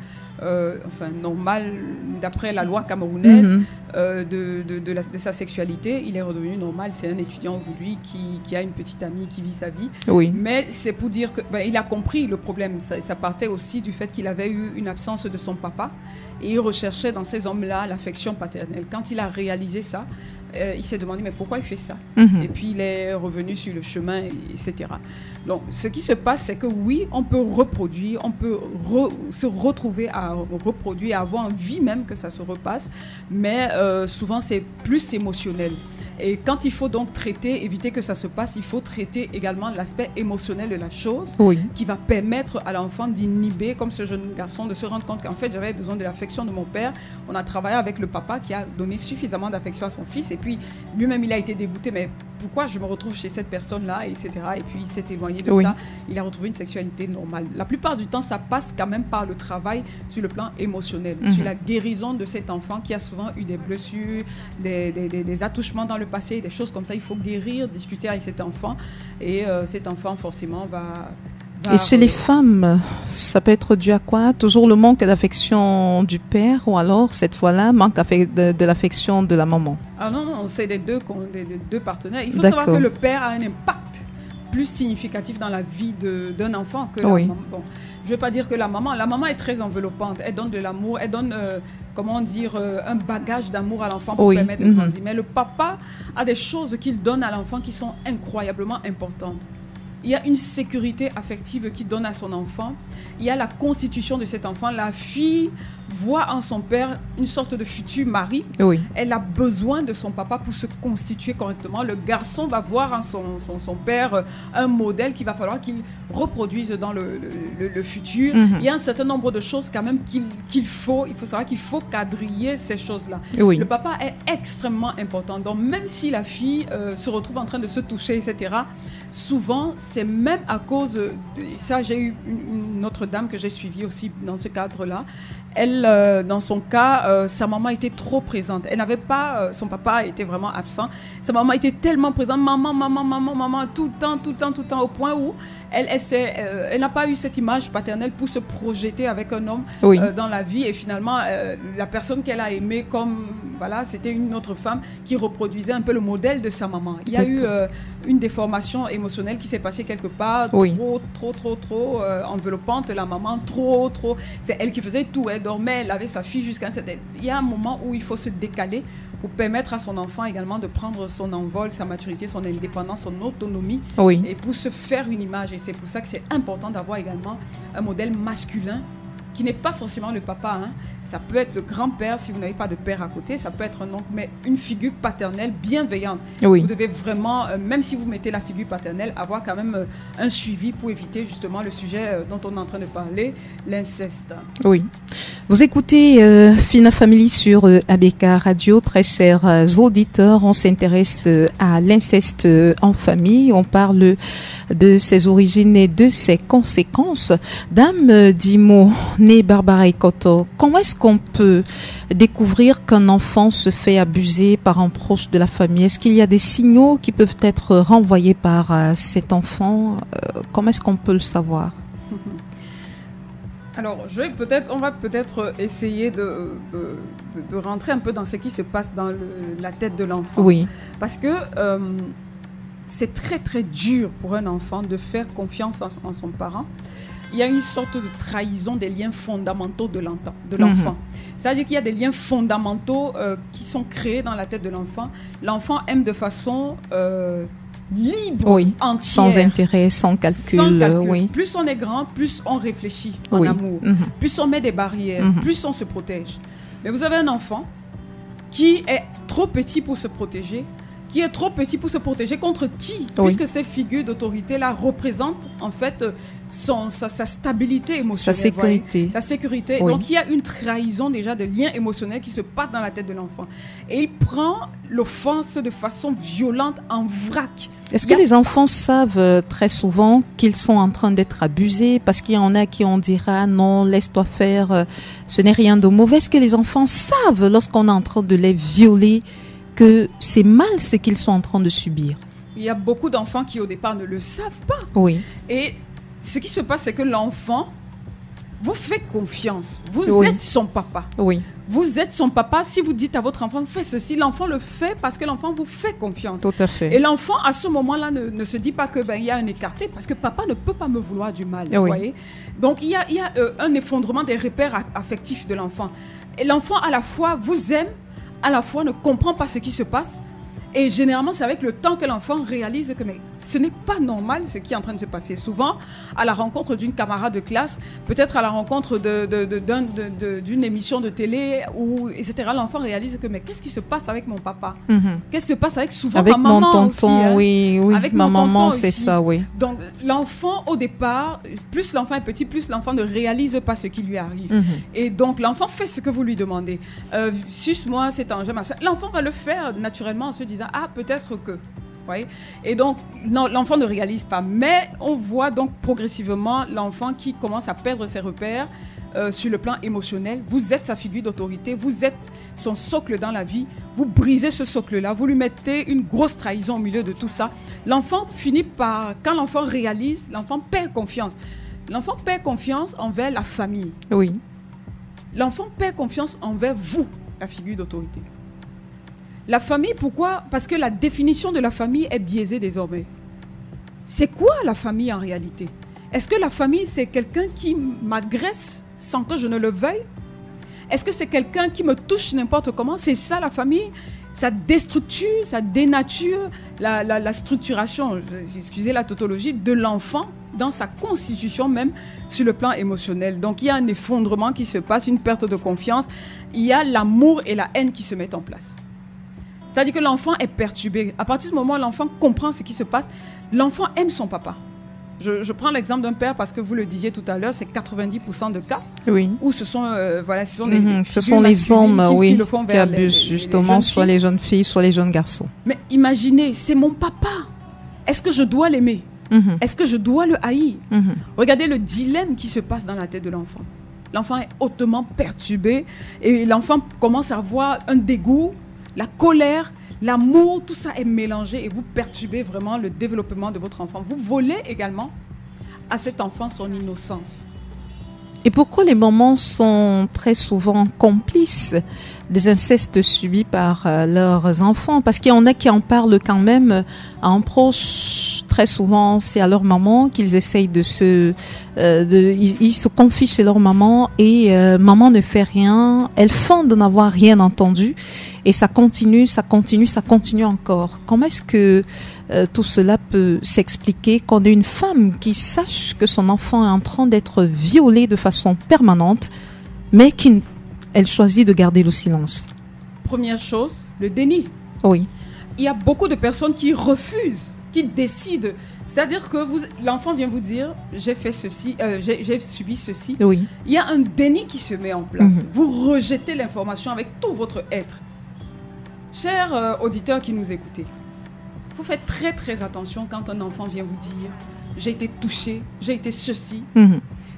C: normale d'après la loi camerounaise de sa sexualité. Il est redevenu normal. C'est un étudiant aujourd'hui qui a une petite amie qui vit sa vie. Mais c'est pour dire qu'il a compris le problème. Ça partait aussi du fait qu'il avait eu une absence de son papa et il recherchait dans ces hommes-là l'affection paternelle. Quand il a réalisé ça, il s'est demandé mais pourquoi il fait ça? Et puis il est revenu sur le chemin, etc. Donc ce qui se passe, c'est que oui, on peut reproduire, on peut se retrouver à reproduire, à avoir envie même que ça se repasse, mais souvent c'est plus émotionnel. Et quand il faut donc traiter, éviter que ça se passe, il faut traiter également l'aspect émotionnel de la chose qui va permettre à l'enfant d'inhiber, comme ce jeune garçon, de se rendre compte qu'en fait j'avais besoin de l'affection de mon père. On a travaillé avec le papa qui a donné suffisamment d'affection à son fils et puis lui-même il a été dégoûté, mais pourquoi je me retrouve chez cette personne-là, etc. Et puis il s'est éloigné de ça. Il a retrouvé une sexualité normale. La plupart du temps, ça passe quand même par le travail sur le plan émotionnel, sur la guérison de cet enfant qui a souvent eu des blessures, des attouchements dans le passé, des choses comme ça. Il faut guérir, discuter avec cet enfant. Et cet enfant, forcément, va...
B: Et chez les femmes, ça peut être dû à quoi? Toujours le manque d'affection du père, ou alors, cette fois-là, manque de l'affection de la maman?
C: Ah non, c'est des deux partenaires. Il faut savoir que le père a un impact plus significatif dans la vie d'un enfant que la maman. Bon, je ne vais pas dire que la maman est très enveloppante. Elle donne de l'amour, elle donne, un bagage d'amour à l'enfant pour permettre de grandir. Mais le papa a des choses qu'il donne à l'enfant qui sont incroyablement importantes. Il y a une sécurité affective qu'il donne à son enfant. Il y a la constitution de cet enfant. La fille voit en son père une sorte de futur mari. Elle a besoin de son papa pour se constituer correctement. Le garçon va voir en son père un modèle qu'il va falloir qu'il reproduise dans le futur. Il y a un certain nombre de choses quand même il faut savoir qu'il faut quadriller ces choses-là. Le papa est extrêmement important. Donc même si la fille se retrouve en train de se toucher, etc., souvent, c'est même à cause de ça. J'ai eu une autre dame que j'ai suivie aussi dans ce cadre-là. Elle, dans son cas, sa maman était trop présente. Elle n'avait pas, son papa était vraiment absent. Sa maman était tellement présente, maman, tout le temps, au point où elle n'a pas eu cette image paternelle pour se projeter avec un homme dans la vie. Et finalement, la personne qu'elle a aimée, c'était une autre femme qui reproduisait un peu le modèle de sa maman. Il y a eu une déformation émotionnelle qui s'est passée quelque part, trop enveloppante. La maman, trop. C'est elle qui faisait tout. Elle dormait, elle avait sa fille jusqu'à un certain... Il y a un moment où il faut se décaler pour permettre à son enfant également de prendre son envol, sa maturité, son indépendance, son autonomie, et pour se faire une image. Et c'est pour ça que c'est important d'avoir également un modèle masculin qui n'est pas forcément le papa. Ça peut être le grand-père si vous n'avez pas de père à côté, ça peut être un oncle, mais une figure paternelle bienveillante. Vous devez vraiment, même si vous mettez la figure paternelle, avoir quand même un suivi pour éviter justement le sujet dont on est en train de parler, l'inceste.
B: Vous écoutez Fina Family sur ABK Radio. Très chers auditeurs, on s'intéresse à l'inceste en famille. On parle de ses origines et de ses conséquences. Dame Dimo, née Barbara Ekoto, comment est-ce qu'on peut découvrir qu'un enfant se fait abuser par un proche de la famille? Est-ce qu'il y a des signaux qui peuvent être renvoyés par cet enfant? Comment est-ce qu'on peut le savoir?
C: Alors, on va peut-être essayer de rentrer un peu dans ce qui se passe dans la tête de l'enfant. Parce que c'est très, très dur pour un enfant de faire confiance en son parent. Il y a une sorte de trahison des liens fondamentaux de l'enfant. C'est-à-dire qu'il y a des liens fondamentaux qui sont créés dans la tête de l'enfant. L'enfant aime de façon... libre, entière.
B: Sans intérêt, sans calcul.
C: Plus on est grand, plus on réfléchit en amour. Plus on met des barrières, plus on se protège. Mais vous avez un enfant qui est trop petit pour se protéger, contre qui? Puisque ces figures d'autorité-là représentent en fait sa stabilité émotionnelle. Sa sécurité. Donc il y a une trahison déjà de liens émotionnels qui se passe dans la tête de l'enfant. Et il prend l'offense de façon violente en vrac.
B: Est-ce que les enfants savent très souvent qu'ils sont en train d'être abusés? Parce qu'il y en a qui on dira non, laisse-toi faire, ce n'est rien de mauvais. Est-ce que les enfants savent lorsqu'on est en train de les violer que c'est mal ce qu'ils sont en train de subir?
C: Il y a beaucoup d'enfants qui au départ ne le savent pas. Et ce qui se passe, c'est que l'enfant vous fait confiance. Vous êtes son papa. Vous êtes son papa. Si vous dites à votre enfant, fais ceci, l'enfant le fait parce que l'enfant vous fait confiance.
B: Tout à fait.
C: Et l'enfant, à ce moment-là, ne se dit pas que il y a un écarté parce que papa ne peut pas me vouloir du mal. Vous voyez? Donc, il y a un effondrement des repères affectifs de l'enfant. Et l'enfant, à la fois, vous aime, à la fois ne comprend pas ce qui se passe. Et généralement, c'est avec le temps que l'enfant réalise que ce n'est pas normal ce qui est en train de se passer. Souvent, à la rencontre d'une camarade de classe, peut-être à la rencontre d'une émission de télé, etc., l'enfant réalise que qu'est-ce qui se passe avec mon papa? Qu'est-ce qui se passe avec ma maman
B: mon tonton
C: aussi,
B: avec ma maman, c'est ça,
C: Donc, l'enfant, au départ, plus l'enfant est petit, plus l'enfant ne réalise pas ce qui lui arrive. Et donc, l'enfant fait ce que vous lui demandez. Suce-moi cet engin, l'enfant va le faire naturellement en se disant, peut-être que. Voyez? Et donc, l'enfant ne réalise pas. Mais on voit donc progressivement l'enfant qui commence à perdre ses repères sur le plan émotionnel. Vous êtes sa figure d'autorité, vous êtes son socle dans la vie. Vous brisez ce socle-là, vous lui mettez une grosse trahison au milieu de tout ça. L'enfant finit par, quand l'enfant réalise, l'enfant perd confiance. L'enfant perd confiance envers la famille.
B: Oui.
C: L'enfant perd confiance envers vous, la figure d'autorité. La famille, pourquoi? Parce que la définition de la famille est biaisée désormais. C'est quoi la famille en réalité? Est-ce que la famille, c'est quelqu'un qui m'agresse sans que je ne le veuille? Est-ce que c'est quelqu'un qui me touche n'importe comment? C'est ça la famille? Ça déstructure, ça dénature la structuration, excusez la tautologie, de l'enfant dans sa constitution même sur le plan émotionnel. Donc il y a un effondrement qui se passe, une perte de confiance, il y a l'amour et la haine qui se mettent en place. C'est-à-dire que l'enfant est perturbé. À partir du moment où l'enfant comprend ce qui se passe, l'enfant aime son papa. Je prends l'exemple d'un père parce que vous le disiez tout à l'heure, c'est 90% de cas où ce sont,
B: ce sont les hommes qui abusent justement, soit les jeunes filles, soit les jeunes garçons.
C: Mais imaginez, c'est mon papa. Est-ce que je dois l'aimer? Est-ce que je dois le haïr? Regardez le dilemme qui se passe dans la tête de l'enfant. L'enfant est hautement perturbé et l'enfant commence à avoir un dégoût, la colère, l'amour, tout ça est mélangé et vous perturbez vraiment le développement de votre enfant. Vous volez également à cet enfant son innocence.
B: Et pourquoi les mamans sont très souvent complices des incestes subis par leurs enfants? Parce qu'il y en a qui en parlent quand même à un proche. Très souvent, c'est à leur maman qu'ils essayent ils se confient chez leur maman et maman ne fait rien. Elles font de n'avoir rien entendu et ça continue encore. Comment est-ce que tout cela peut s'expliquer quand une femme qui sache que son enfant est en train d'être violé de façon permanente, mais elle choisit de garder le silence?
C: Première chose, le déni.
B: Oui.
C: Il y a beaucoup de personnes qui refusent, qui décident. C'est-à-dire que l'enfant vient vous dire « j'ai fait ceci, j'ai subi ceci ».
B: Oui.
C: Il y a un déni qui se met en place. Vous rejetez l'information avec tout votre être. Chers auditeurs qui nous écoutez, vous faites très très attention quand un enfant vient vous dire « j'ai été touché, j'ai été ceci ».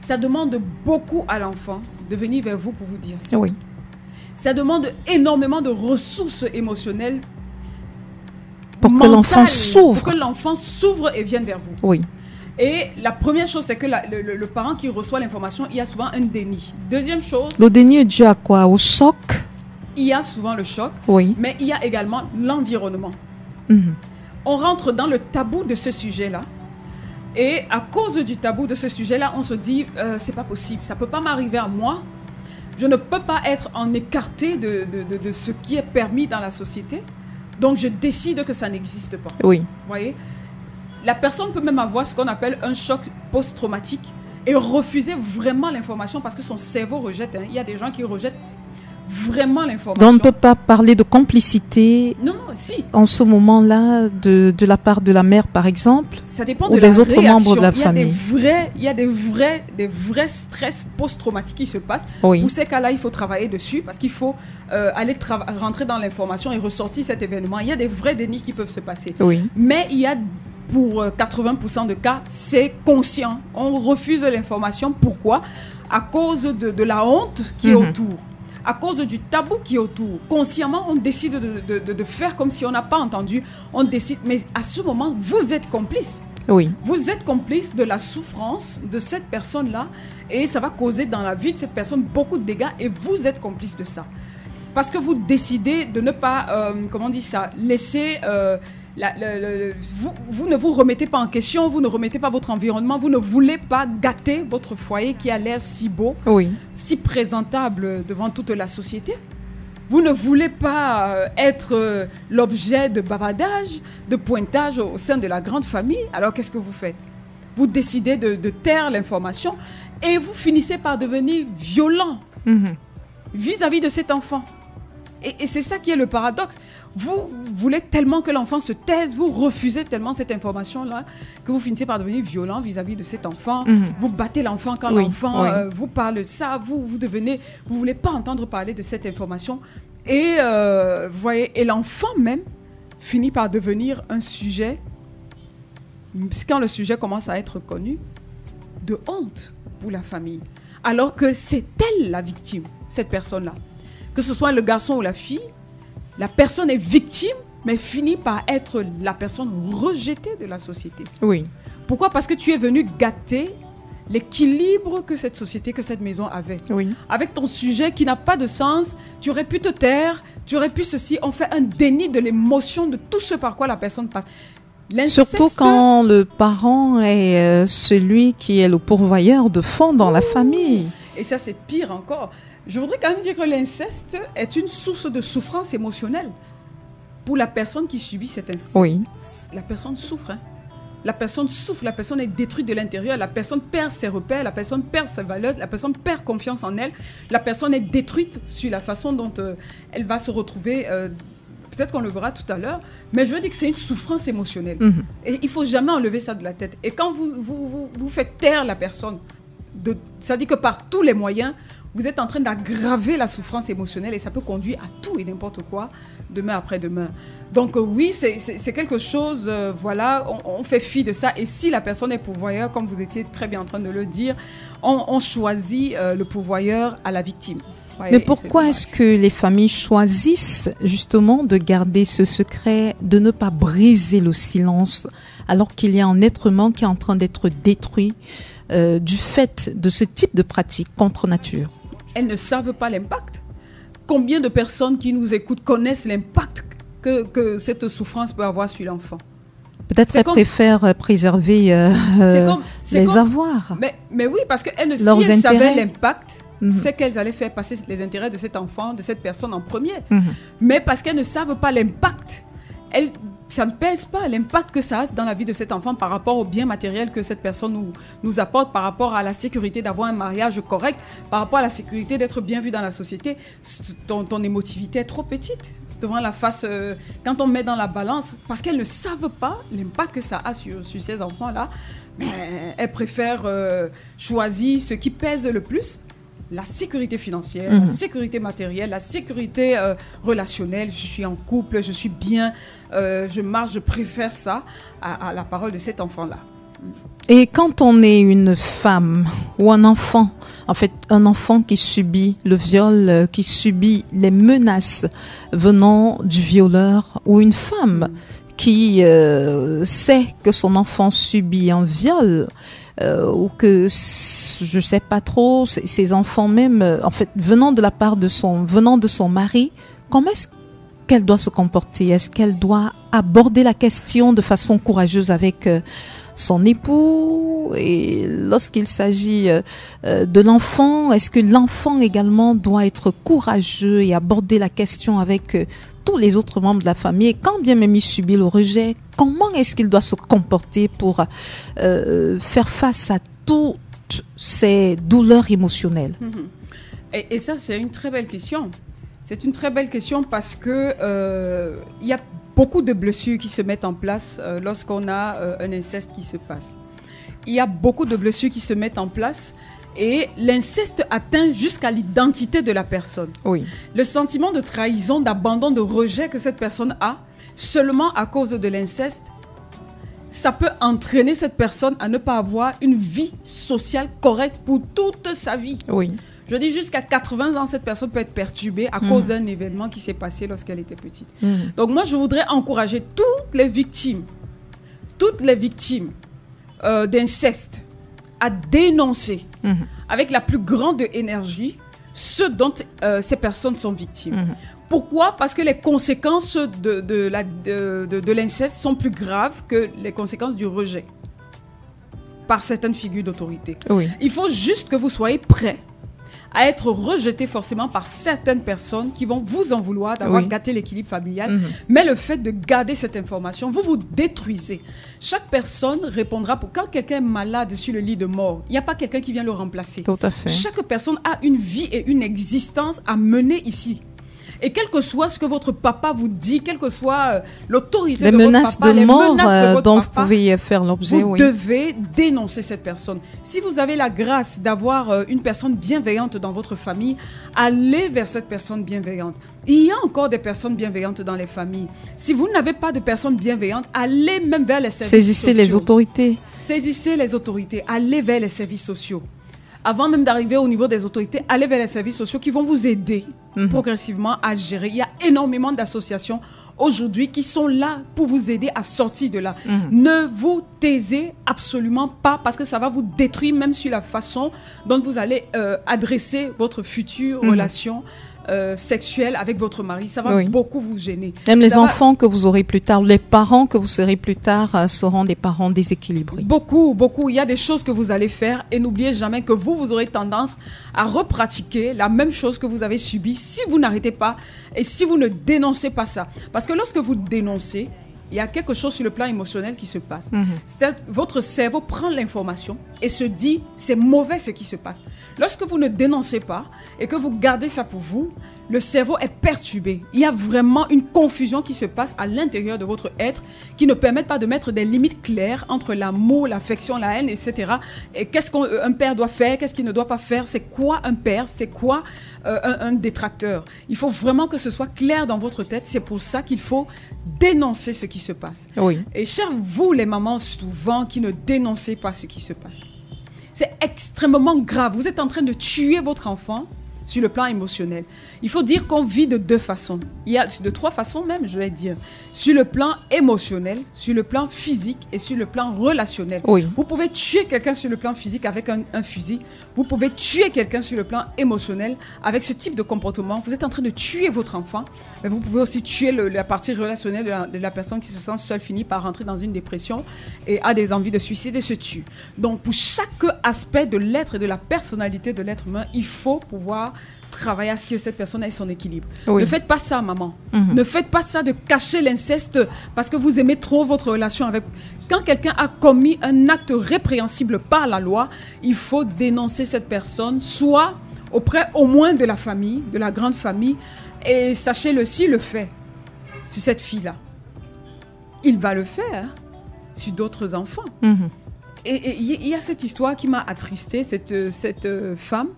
C: Ça demande beaucoup à l'enfant de venir vers vous pour vous dire ça.
B: Oui.
C: Ça demande énormément de ressources émotionnelles
B: pour que l'enfant s'ouvre.
C: Pour que l'enfant s'ouvre et vienne vers vous.
B: Oui.
C: Et la première chose, c'est que le parent qui reçoit l'information, il y a souvent un déni. Deuxième chose...
B: Le déni est dû à quoi? Au choc?
C: Il y a souvent le choc, mais il y a également l'environnement. On rentre dans le tabou de ce sujet-là. Et à cause du tabou de ce sujet-là, on se dit, c'est pas possible, ça peut pas m'arriver à moi. Je ne peux pas être en écarté de ce qui est permis dans la société. Donc, je décide que ça n'existe pas.
B: Oui.
C: Vous voyez? La personne peut même avoir ce qu'on appelle un choc post-traumatique et refuser vraiment l'information parce que son cerveau rejette. Il y a des gens qui rejettent vraiment l'information.
B: Donc, on ne peut pas parler de complicité en ce moment-là de la part de la mère, par exemple,
C: ça dépend
B: ou des autres membres de la famille.
C: Il y a des vrais stress post-traumatiques qui se passent.
B: Oui.
C: Pour ces cas-là, il faut travailler dessus parce qu'il faut aller rentrer dans l'information et ressortir cet événement. Il y a des vrais dénis qui peuvent se passer.
B: Oui.
C: Mais il y a, pour 80% de cas, c'est conscient. On refuse l'information. Pourquoi? À cause de la honte qui est autour. À cause du tabou qui est autour. Consciemment, on décide de faire comme si on n'a pas entendu. On décide, mais à ce moment, vous êtes complice.
B: Oui.
C: Vous êtes complice de la souffrance de cette personne-là et ça va causer dans la vie de cette personne beaucoup de dégâts et vous êtes complice de ça. Parce que vous décidez de ne pas, laisser... vous ne vous remettez pas en question, vous ne remettez pas votre environnement, vous ne voulez pas gâter votre foyer qui a l'air si beau, si présentable devant toute la société. Vous ne voulez pas être l'objet de bavardage, de pointage au sein de la grande famille. Alors qu'est-ce que vous faites? Vous décidez de taire l'information et vous finissez par devenir violent vis-à-vis de cet enfant. Et c'est ça qui est le paradoxe. Vous voulez tellement que l'enfant se taise, vous refusez tellement cette information-là que vous finissez par devenir violent vis-à-vis de cet enfant. Vous battez l'enfant quand l'enfant vous parle de ça. Vous voulez pas entendre parler de cette information. Et voyez, et l'enfant même finit par devenir un sujet, quand le sujet commence à être connu, de honte pour la famille. Alors que c'est elle la victime, cette personne-là. Que ce soit le garçon ou la fille, la personne est victime, mais finit par être la personne rejetée de la société.
B: Oui.
C: Pourquoi? Parce que tu es venu gâter l'équilibre que cette société, que cette maison avait.
B: Oui.
C: Avec ton sujet qui n'a pas de sens, tu aurais pu te taire, tu aurais pu ceci. On fait un déni de l'émotion de tout ce par quoi la personne passe.
B: Surtout quand le parent est celui qui est le pourvoyeur de fonds dans la famille.
C: Et ça, c'est pire encore. Je voudrais quand même dire que l'inceste est une source de souffrance émotionnelle pour la personne qui subit cet inceste.
B: Oui.
C: La personne souffre. La personne souffre, la personne est détruite de l'intérieur, la personne perd ses repères, la personne perd ses valeurs, la personne perd confiance en elle, la personne est détruite sur la façon dont elle va se retrouver. Peut-être qu'on le verra tout à l'heure, mais je veux dire que c'est une souffrance émotionnelle. Mm-hmm. Et il ne faut jamais enlever ça de la tête. Et quand vous faites taire la personne, ça dit que par tous les moyens, vous êtes en train d'aggraver la souffrance émotionnelle et ça peut conduire à tout et n'importe quoi, demain après-demain. Donc oui, c'est quelque chose, voilà, on fait fi de ça. Et si la personne est pourvoyeur, comme vous étiez très bien en train de le dire, on choisit le pourvoyeur à la victime. Ouais,
B: mais pourquoi est-ce que les familles choisissent justement de garder ce secret, de ne pas briser le silence, alors qu'il y a un être humain qui est en train d'être détruit du fait de ce type de pratique contre nature?
C: Elles ne savent pas l'impact. Combien de personnes qui nous écoutent connaissent l'impact que cette souffrance peut avoir sur l'enfant?
B: Peut-être elles préfèrent préserver les avoirs.
C: Mais oui, parce que si elles savaient l'impact, c'est qu'elles allaient faire passer les intérêts de cet enfant, de cette personne en premier. Mais parce qu'elles ne savent pas l'impact, ça ne pèse pas l'impact que ça a dans la vie de cet enfant par rapport au bien matériel que cette personne nous apporte, par rapport à la sécurité d'avoir un mariage correct, par rapport à la sécurité d'être bien vu dans la société. Ton émotivité est trop petite devant la face, quand on met dans la balance, parce qu'elles ne savent pas l'impact que ça a sur ces enfants-là. Elles préfèrent choisir ce qui pèse le plus. La sécurité financière, la sécurité matérielle, la sécurité relationnelle. Je suis en couple, je suis bien, je marche, je préfère ça à la parole de cet enfant-là.
B: Et quand on est une femme ou un enfant, en fait un enfant qui subit le viol, qui subit les menaces venant du violeur, ou une femme qui sait que son enfant subit un viol, ou que je sais pas trop, ces enfants même, en fait, venant de son mari, comment est-ce qu'elle doit se comporter? Est-ce qu'elle doit aborder la question de façon courageuse avec son époux? Et lorsqu'il s'agit de l'enfant, est-ce que l'enfant également doit être courageux et aborder la question avec tous les autres membres de la famille? Et quand bien même il subit le rejet, comment est-ce qu'il doit se comporter pour faire face à toutes ces douleurs émotionnelles?
C: Et ça, c'est une très belle question. C'est une très belle question parce que il y a beaucoup de blessures qui se mettent en place lorsqu'on a un inceste qui se passe. Il y a beaucoup de blessures qui se mettent en place. Et l'inceste atteint jusqu'à l'identité de la personne.
B: Oui.
C: Le sentiment de trahison, d'abandon, de rejet que cette personne a, seulement à cause de l'inceste, ça peut entraîner cette personne à ne pas avoir une vie sociale correcte pour toute sa vie.
B: Oui.
C: Je dis jusqu'à 80 ans, cette personne peut être perturbée à cause d'un événement qui s'est passé lorsqu'elle était petite. Donc moi, je voudrais encourager toutes les victimes d'inceste, à dénoncer avec la plus grande énergie ce dont ces personnes sont victimes. Pourquoi? Parce que les conséquences de l'inceste sont plus graves que les conséquences du rejet par certaines figures d'autorité.
B: Oui.
C: Il faut juste que vous soyez prêts à être rejeté forcément par certaines personnes qui vont vous en vouloir d'avoir gâté l'équilibre familial. Mais le fait de garder cette information, vous vous détruisez. Chaque personne répondra quand quelqu'un est malade sur le lit de mort, il n'y a pas quelqu'un qui vient le remplacer.
B: Tout à fait.
C: Chaque personne a une vie et une existence à mener ici. Et quel que soit ce que votre papa vous dit, quelle que soit l'autorité
B: les
C: de
B: menaces
C: votre papa,
B: de mort
C: les menaces de votre
B: dont
C: papa,
B: vous pouvez faire l'objet,
C: vous
B: oui.
C: devez dénoncer cette personne. Si vous avez la grâce d'avoir une personne bienveillante dans votre famille, allez vers cette personne bienveillante. Il y a encore des personnes bienveillantes dans les familles. Si vous n'avez pas de personnes bienveillantes, allez même vers les services
B: Saisissez
C: sociaux.
B: les autorités.
C: Saisissez les autorités, allez vers les services sociaux. Avant même d'arriver au niveau des autorités, allez vers les services sociaux qui vont vous aider progressivement à gérer. Il y a énormément d'associations aujourd'hui qui sont là pour vous aider à sortir de là. Ne vous taisez absolument pas parce que ça va vous détruire même sur la façon dont vous allez adresser votre future relation sexuelle avec votre mari. Ça va beaucoup vous gêner.
B: Même les enfants que vous aurez plus tard, les parents que vous serez plus tard seront des parents déséquilibrés.
C: Beaucoup, beaucoup. Il y a des choses que vous allez faire et n'oubliez jamais que vous aurez tendance à repratiquer la même chose que vous avez subie si vous n'arrêtez pas et si vous ne dénoncez pas ça. Parce que lorsque vous dénoncez, il y a quelque chose sur le plan émotionnel qui se passe. C'est-à-dire votre cerveau prend l'information et se dit c'est mauvais ce qui se passe. Lorsque vous ne dénoncez pas et que vous gardez ça pour vous, le cerveau est perturbé. Il y a vraiment une confusion qui se passe à l'intérieur de votre être qui ne permet pas de mettre des limites claires entre l'amour, l'affection, la haine, etc. Et qu'est-ce qu'un père doit faire, qu'est-ce qu'il ne doit pas faire, c'est quoi un père, c'est quoi un détracteur. Il faut vraiment que ce soit clair dans votre tête. C'est pour ça qu'il faut dénoncer ce qui se passe.
B: Oui.
C: Et chers vous les mamans souvent qui ne dénoncez pas ce qui se passe, c'est extrêmement grave. Vous êtes en train de tuer votre enfant sur le plan émotionnel. Il faut dire qu'on vit de deux façons. Il y a de trois façons même, je vais dire. Sur le plan émotionnel, sur le plan physique et sur le plan relationnel.
B: Oui.
C: Vous pouvez tuer quelqu'un sur le plan physique avec un fusil. Vous pouvez tuer quelqu'un sur le plan émotionnel avec ce type de comportement. Vous êtes en train de tuer votre enfant, mais vous pouvez aussi tuer la partie relationnelle de la personne qui se sent seule, finit par rentrer dans une dépression et a des envies de suicide et se tue. Donc pour chaque aspect de l'être et de la personnalité de l'être humain, il faut pouvoir travailler à ce que cette personne ait son équilibre.
B: Oui.
C: Ne faites pas ça, maman. Ne faites pas ça de cacher l'inceste parce que vous aimez trop votre relation avec... Quand quelqu'un a commis un acte répréhensible par la loi, il faut dénoncer cette personne, soit auprès au moins de la famille, de la grande famille, et sachez-le, s'il le fait sur cette fille-là, il va le faire sur d'autres enfants. Et il y a cette histoire qui m'a attristée, cette femme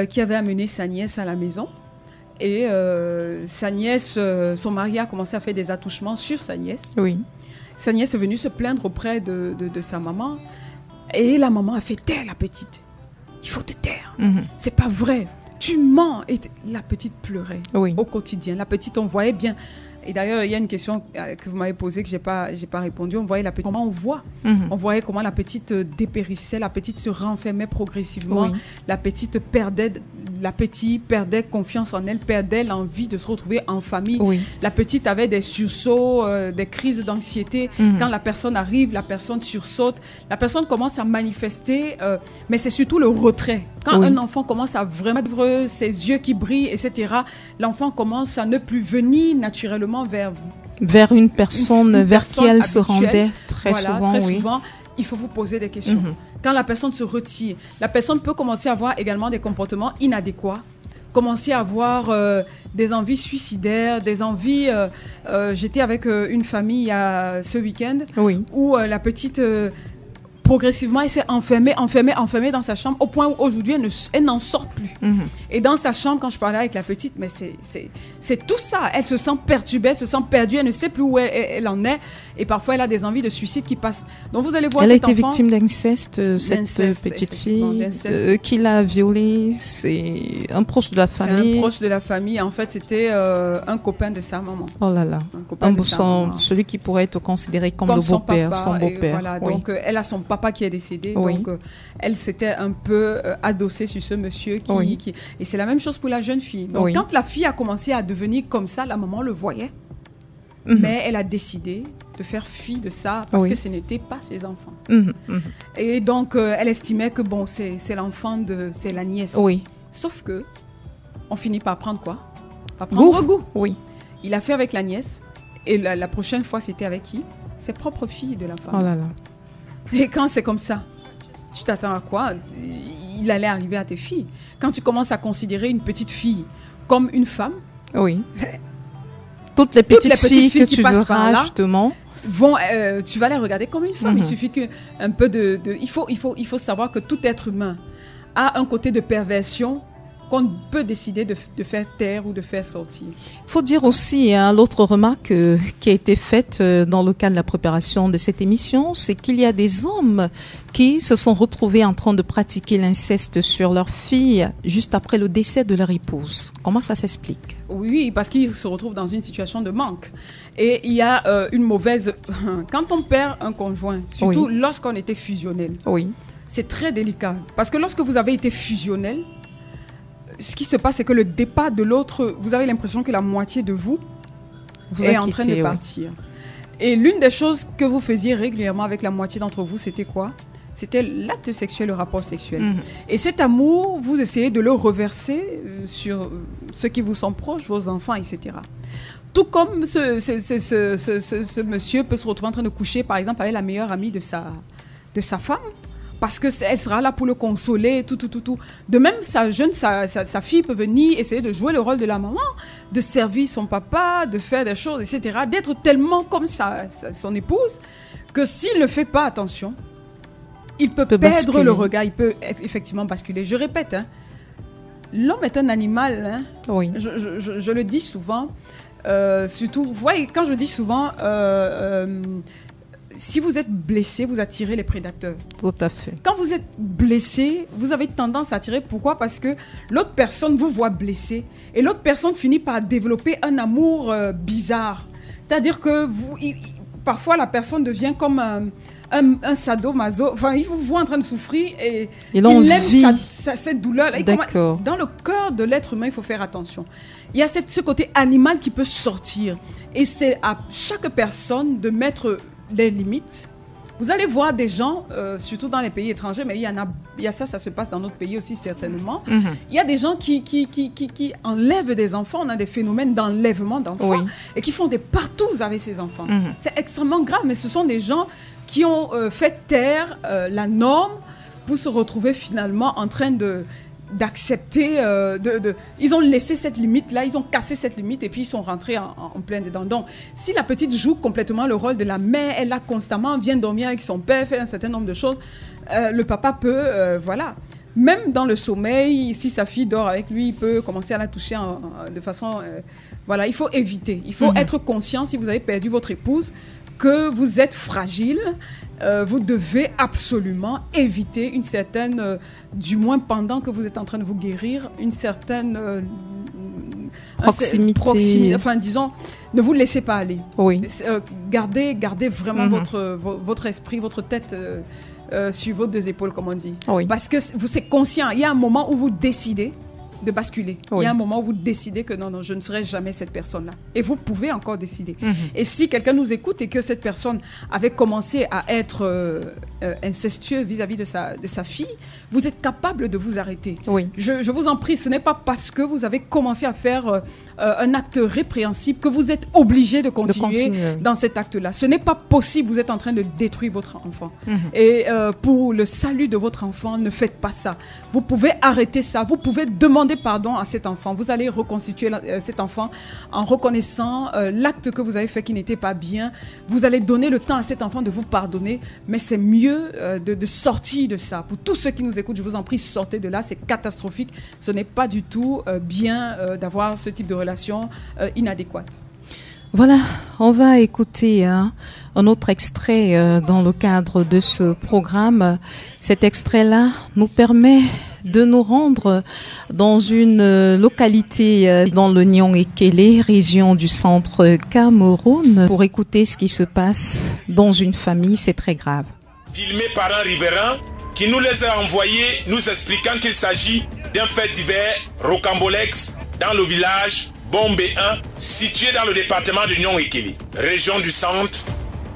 C: qui avait amené sa nièce à la maison. Et sa nièce, son mari a commencé à faire des attouchements sur sa nièce.
B: Oui.
C: Sa nièce est venue se plaindre auprès de sa maman. Et la maman a fait « Taire la petite. Il faut te taire. C'est pas vrai. Tu mens. » Et la petite pleurait au quotidien. La petite, on voyait bien... Et d'ailleurs, il y a une question que vous m'avez posée que j'ai pas répondu. On voyait la petite, comment on voit. On voyait comment la petite dépérissait, la petite se renfermait progressivement. La petite perdait confiance en elle, perdait l'envie de se retrouver en famille. La petite avait des sursauts, des crises d'anxiété. Quand la personne arrive, la personne sursaute. La personne commence à manifester, mais c'est surtout le retrait. Quand un enfant commence à vraiment vivre ses yeux qui brillent, etc., l'enfant commence à ne plus venir naturellement vers
B: une personne vers qui elle se rendait très
C: souvent.
B: Oui.
C: Il faut vous poser des questions. Quand la personne se retire, la personne peut commencer à avoir également des comportements inadéquats, commencer à avoir des envies suicidaires, des envies... J'étais avec une famille ce week-end où la petite... progressivement, elle s'est enfermée dans sa chambre au point où aujourd'hui, elle n'en sort plus. Et dans sa chambre, quand je parlais avec la petite, mais c'est tout ça. Elle se sent perturbée, elle se sent perdue, elle ne sait plus où elle en est. Et parfois, elle a des envies de suicide qui passent. Donc, vous allez voir cet enfant...
B: Elle a été victime d'inceste, cette petite fille qui l'a violée. C'est un proche de la famille.
C: C'est un proche de la famille. En fait, c'était un copain de sa maman.
B: Oh là là. Celui qui pourrait être considéré comme le beau-père, son beau-père.
C: Voilà, donc, elle a son papa qui est décédé, donc elle s'était un peu adossée sur ce monsieur qui... Et c'est la même chose pour la jeune fille. Donc quand la fille a commencé à devenir comme ça, la maman le voyait, mais elle a décidé de faire fi de ça parce que ce n'était pas ses enfants. Et donc elle estimait que bon, c'est l'enfant c'est la nièce. Sauf que on finit par prendre quoi? Par prendre goût. Il a fait avec la nièce et la prochaine fois c'était avec qui? Ses propres filles de la femme.
B: Oh là là.
C: Et quand c'est comme ça, tu t'attends à quoi? Il allait arriver à tes filles. Quand tu commences à considérer une petite fille comme une femme,
B: Oui. Toutes les petites filles que tu
C: verras
B: là, justement.
C: Tu vas les regarder comme une femme. Il suffit qu'un peu il faut savoir que tout être humain a un côté de perversion qu'on peut décider de faire taire ou de faire sortir.
B: Il faut dire aussi, l'autre remarque qui a été faite dans le cadre de la préparation de cette émission, c'est qu'il y a des hommes qui se sont retrouvés en train de pratiquer l'inceste sur leur fille juste après le décès de leur épouse. Comment ça s'explique?
C: Oui, parce qu'ils se retrouvent dans une situation de manque. Et il y a une mauvaise... Quand on perd un conjoint, surtout lorsqu'on était fusionnel, c'est très délicat. Parce que lorsque vous avez été fusionnel, ce qui se passe, c'est que le départ de l'autre, vous avez l'impression que la moitié de vous est en train de partir. Et l'une des choses que vous faisiez régulièrement avec la moitié d'entre vous, c'était quoi? C'était l'acte sexuel, le rapport sexuel. Et cet amour, vous essayez de le reverser sur ceux qui vous sont proches, vos enfants, etc. Tout comme ce monsieur peut se retrouver en train de coucher, par exemple, avec la meilleure amie de sa femme, parce qu'elle sera là pour le consoler, tout. De même, sa fille peut venir essayer de jouer le rôle de la maman, de servir son papa, de faire des choses, etc. D'être tellement comme son épouse, que s'il ne fait pas attention, il peut perdre basculer. Le regard, il peut effectivement basculer. Je répète, l'homme est un animal. Je le dis souvent, surtout, vous voyez, quand je dis souvent... si vous êtes blessé, vous attirez les prédateurs.
B: Tout à fait.
C: Quand vous êtes blessé, vous avez tendance à attirer. Pourquoi? Parce que l'autre personne vous voit blessé et l'autre personne finit par développer un amour bizarre. C'est-à-dire que parfois la personne devient comme un sadomaso. Enfin, il vous voit en train de souffrir et il aime cette douleur.
B: D'accord.
C: Dans le cœur de l'être humain, il faut faire attention. Il y a ce côté animal qui peut sortir. Et c'est à chaque personne de mettre des limites. Vous allez voir des gens, surtout dans les pays étrangers, mais il y a ça se passe dans notre pays aussi certainement. Il y a des gens qui enlèvent des enfants. On a des phénomènes d'enlèvement d'enfants et qui font des partous avec ces enfants. C'est extrêmement grave, mais ce sont des gens qui ont fait taire la norme pour se retrouver finalement en train d'accepter, ils ont laissé cette limite-là, ils ont cassé cette limite et puis ils sont rentrés en plein dedans. Donc, si la petite joue complètement le rôle de la mère, elle a constamment, vient dormir avec son père, fait un certain nombre de choses, le papa peut, même dans le sommeil, si sa fille dort avec lui, il peut commencer à la toucher de façon... il faut éviter, il faut être conscient, si vous avez perdu votre épouse, que vous êtes fragile, vous devez absolument éviter une certaine, du moins pendant que vous êtes en train de vous guérir, une certaine
B: proximité.
C: Enfin, disons, ne vous laissez pas aller.
B: Oui.
C: Gardez vraiment votre esprit, votre tête sur vos deux épaules, comme on dit.
B: Oui.
C: Parce que vous êtes conscient. Il y a un moment où vous décidez de basculer. Il y a un moment où vous décidez que non, je ne serai jamais cette personne-là. Et vous pouvez encore décider. Et si quelqu'un nous écoute et que cette personne avait commencé à être incestueux vis-à-vis de sa fille, vous êtes capable de vous arrêter.
B: Oui.
C: Je vous en prie, ce n'est pas parce que vous avez commencé à faire un acte répréhensible que vous êtes obligé de continuer dans cet acte-là. Ce n'est pas possible, vous êtes en train de détruire votre enfant. Et pour le salut de votre enfant, ne faites pas ça. Vous pouvez arrêter ça, vous pouvez demander pardon à cet enfant. Vous allez reconstituer cet enfant en reconnaissant l'acte que vous avez fait qui n'était pas bien. Vous allez donner le temps à cet enfant de vous pardonner, mais c'est mieux de sortir de ça. Pour tous ceux qui nous écoutent, je vous en prie, sortez de là, c'est catastrophique. Ce n'est pas du tout bien d'avoir ce type de relation inadéquate.
B: Voilà, on va écouter un autre extrait dans le cadre de ce programme. Cet extrait-là nous permet de nous rendre dans une localité dans le Nyong-Ekele, région du centre Cameroun, pour écouter ce qui se passe dans une famille. C'est très grave.
L: Filmé par un riverain qui nous les a envoyés, nous expliquant qu'il s'agit d'un fait divers rocambolex dans le village Bombé 1, situé dans le département de Nyong-Ekele, région du centre.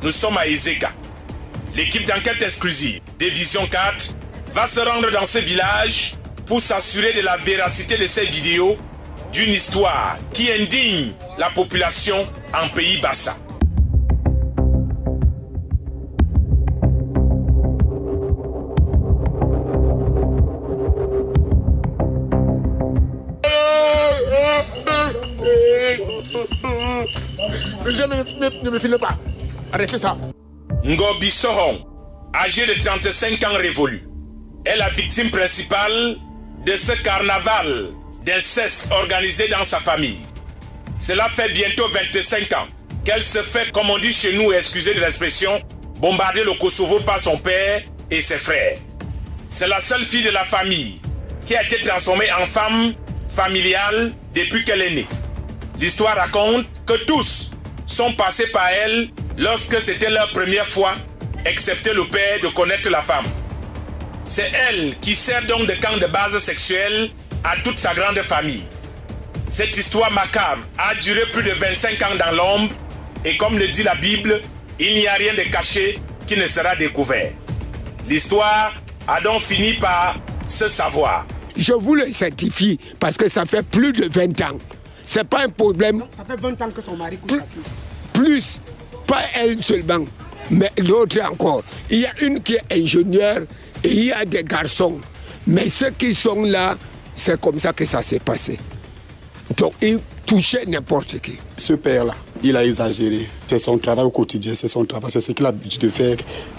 L: Nous sommes à Ezeka. L'équipe d'enquête exclusive, Division 4, va se rendre dans ce village pour s'assurer de la véracité de ces vidéos d'une histoire qui indigne la population en pays Bassa.
E: ne me filez pas. Arrêtez ça.
L: Ngobi Sohong, âgé de 35 ans révolu, est la victime principale de ce carnaval d'inceste organisé dans sa famille. Cela fait bientôt 25 ans qu'elle se fait, comme on dit chez nous, excusez de l'expression, bombarder le Kosovo par son père et ses frères. C'est la seule fille de la famille qui a été transformée en femme familiale depuis qu'elle est née. L'histoire raconte que tous sont passés par elle lorsque c'était leur première fois, excepté le père, de connaître la femme. C'est elle qui sert donc de camp de base sexuelle à toute sa grande famille. Cette histoire macabre a duré plus de 25 ans dans l'ombre et comme le dit la Bible, il n'y a rien de caché qui ne sera découvert. L'histoire a donc fini par se savoir.
M: Je vous le certifie parce que ça fait plus de 20 ans. C'est pas un problème.
E: Ça fait 20 ans que son mari couche avec lui.
M: Plus, pas elle seulement, mais l'autre encore. Il y a une qui est ingénieure et il y a des garçons. Mais ceux qui sont là, c'est comme ça que ça s'est passé. Donc, il touchait n'importe qui.
N: Ce père-là, il a exagéré. C'est son travail au quotidien, c'est son travail, c'est ce qu'il a l'habitude de faire.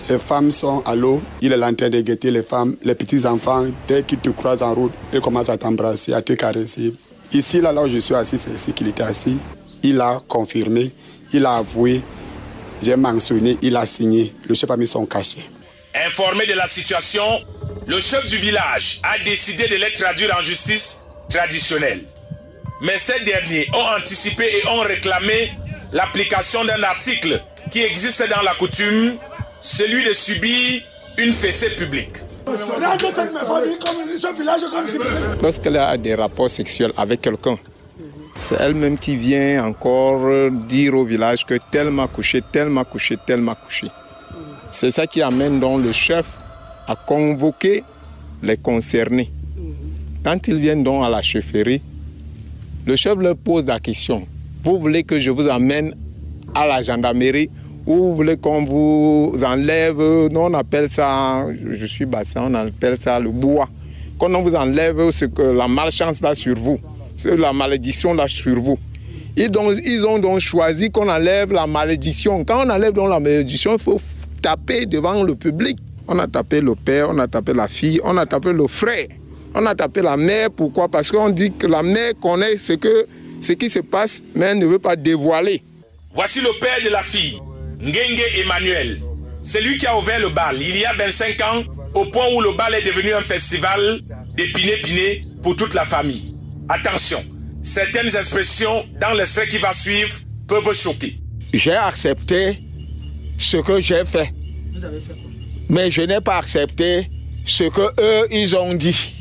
N: Les femmes sont à l'eau, il est en train de guetter les femmes, les petits-enfants. Dès qu'ils te croisent en route, ils commencent à t'embrasser, à te caresser. Ici, là où je suis assis, c'est ici qu'il était assis. Il a confirmé, il a avoué, j'ai mentionné, il a signé. Le chef a mis son cachet.
L: Informé de la situation, le chef du village a décidé de les traduire en justice traditionnelle. Mais ces derniers ont anticipé et ont réclamé l'application d'un article qui existe dans la coutume, celui de subir une fessée publique.
O: Lorsqu'elle a des rapports sexuels avec quelqu'un, c'est elle-même qui vient encore dire au village que tel m'a couché, tel m'a couché, tel m'a couché. C'est ça qui amène donc le chef à convoquer les concernés. Quand ils viennent donc à la chefferie, le chef leur pose la question. Vous voulez que je vous amène à la gendarmerie ou vous voulez qu'on vous enlève, nous on appelle ça, je suis bassin, on appelle ça le bois. Qu'on vous enlève la malchance là sur vous, c'est la malédiction là sur vous. Ils ont donc choisi qu'on enlève la malédiction. Quand on enlève donc la malédiction, il faut taper devant le public. On a tapé le père, on a tapé la fille, on a tapé le frère. On a tapé la mère, pourquoi? Parce qu'on dit que la mère connaît ce qui se passe, mais elle ne veut pas dévoiler.
L: Voici le père de la fille, Ngenge Emmanuel. C'est lui qui a ouvert le bal il y a 25 ans, au point où le bal est devenu un festival des piné-piné pour toute la famille. Attention, certaines expressions dans l'extrait qui va suivre peuvent choquer.
M: J'ai accepté ce que j'ai fait, mais je n'ai pas accepté ce qu'eux, ils ont dit.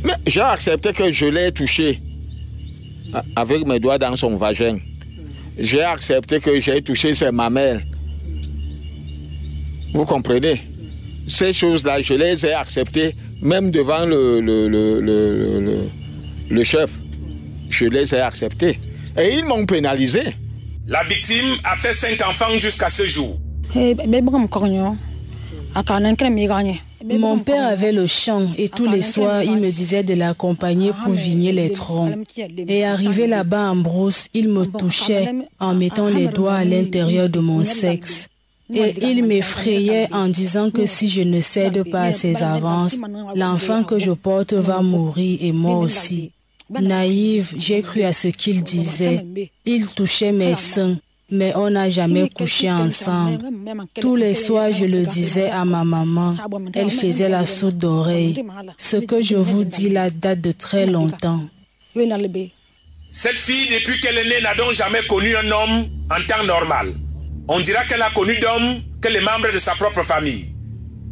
M: Mais j'ai accepté que je l'ai touché avec mes doigts dans son vagin. J'ai accepté que j'ai touché ses mamelles. Vous comprenez? Ces choses-là, je les ai acceptées même devant le chef. Je les ai acceptées. Et ils m'ont pénalisé.
L: La victime a fait 5 enfants jusqu'à ce jour.
P: Mon père avait le champ et tous les soirs, il me disait de l'accompagner pour vigner les troncs. Et arrivé là-bas en brousse, il me touchait en mettant les doigts à l'intérieur de mon sexe. Et il m'effrayait en disant que si je ne cède pas à ses avances, l'enfant que je porte va mourir et moi aussi. Naïve, j'ai cru à ce qu'il disait. Il touchait mes seins. Mais on n'a jamais couché ensemble. Tous les soirs, je le disais à ma maman. Elle faisait la sourde d'oreille. Ce que je vous dis là date de très longtemps.
L: Cette fille, depuis qu'elle est née, n'a donc jamais connu un homme en temps normal. On dira qu'elle a connu d'hommes que les membres de sa propre famille.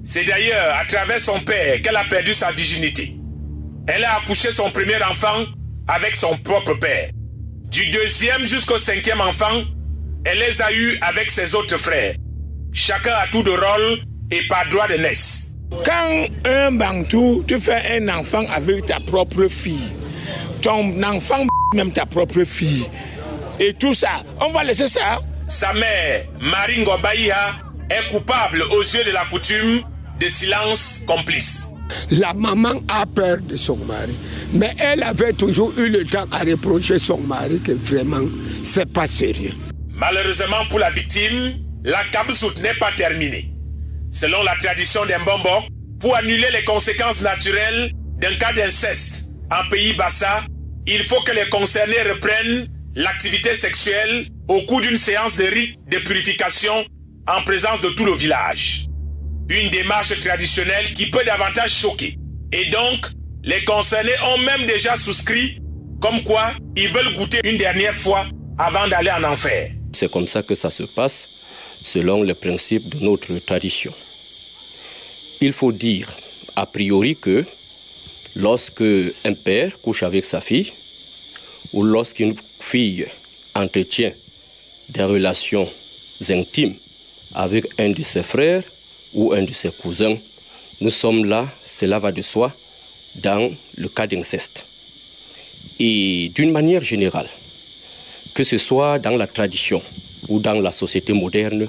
L: C'est d'ailleurs à travers son père qu'elle a perdu sa virginité. Elle a accouché son premier enfant avec son propre père. Du 2e jusqu'au 5e enfant, elle les a eus avec ses autres frères. Chacun a tout de rôle et par droit de naissance.
M: Quand un Bantou, tu fais un enfant avec ta propre fille, ton enfant même ta propre fille, et tout ça, on va laisser ça.
L: Sa mère, Marie Ngobaïha, est coupable aux yeux de la coutume de silence complice.
M: La maman a peur de son mari, mais elle avait toujours eu le temps à reprocher son mari que vraiment, c'est pas sérieux.
L: Malheureusement pour la victime, la Kabsout n'est pas terminée. Selon la tradition des Mbombo, pour annuler les conséquences naturelles d'un cas d'inceste en pays Bassa, il faut que les concernés reprennent l'activité sexuelle au cours d'une séance de rite de purification en présence de tout le village. Une démarche traditionnelle qui peut davantage choquer. Et donc, les concernés ont même déjà souscrit comme quoi ils veulent goûter une dernière fois avant d'aller en enfer.
J: C'est comme ça que ça se passe selon les principes de notre tradition. Il faut dire a priori que lorsque un père couche avec sa fille ou lorsqu'une fille entretient des relations intimes avec un de ses frères ou un de ses cousins, nous sommes là, cela va de soi, dans le cas d'inceste. Et d'une manière générale, que ce soit dans la tradition ou dans la société moderne,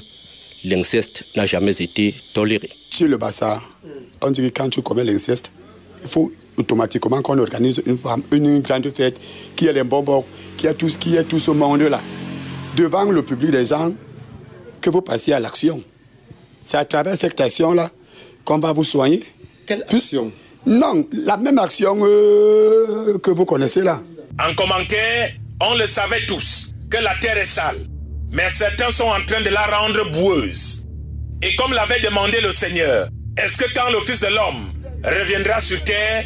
J: l'inceste n'a jamais été toléré.
N: Chez le Bassa, on dit que quand tu commets l'inceste, il faut automatiquement qu'on organise une grande fête, qui est les bonbons, qui est tout ce monde-là. Devant le public des gens, que vous passiez à l'action. C'est à travers cette action-là qu'on va vous soigner.
M: Quelle action?
N: Non, la même action que vous connaissez là.
L: En commentaire, on le savait tous, que la terre est sale. Mais certains sont en train de la rendre boueuse. Et comme l'avait demandé le Seigneur, est-ce que quand le Fils de l'homme reviendra sur terre,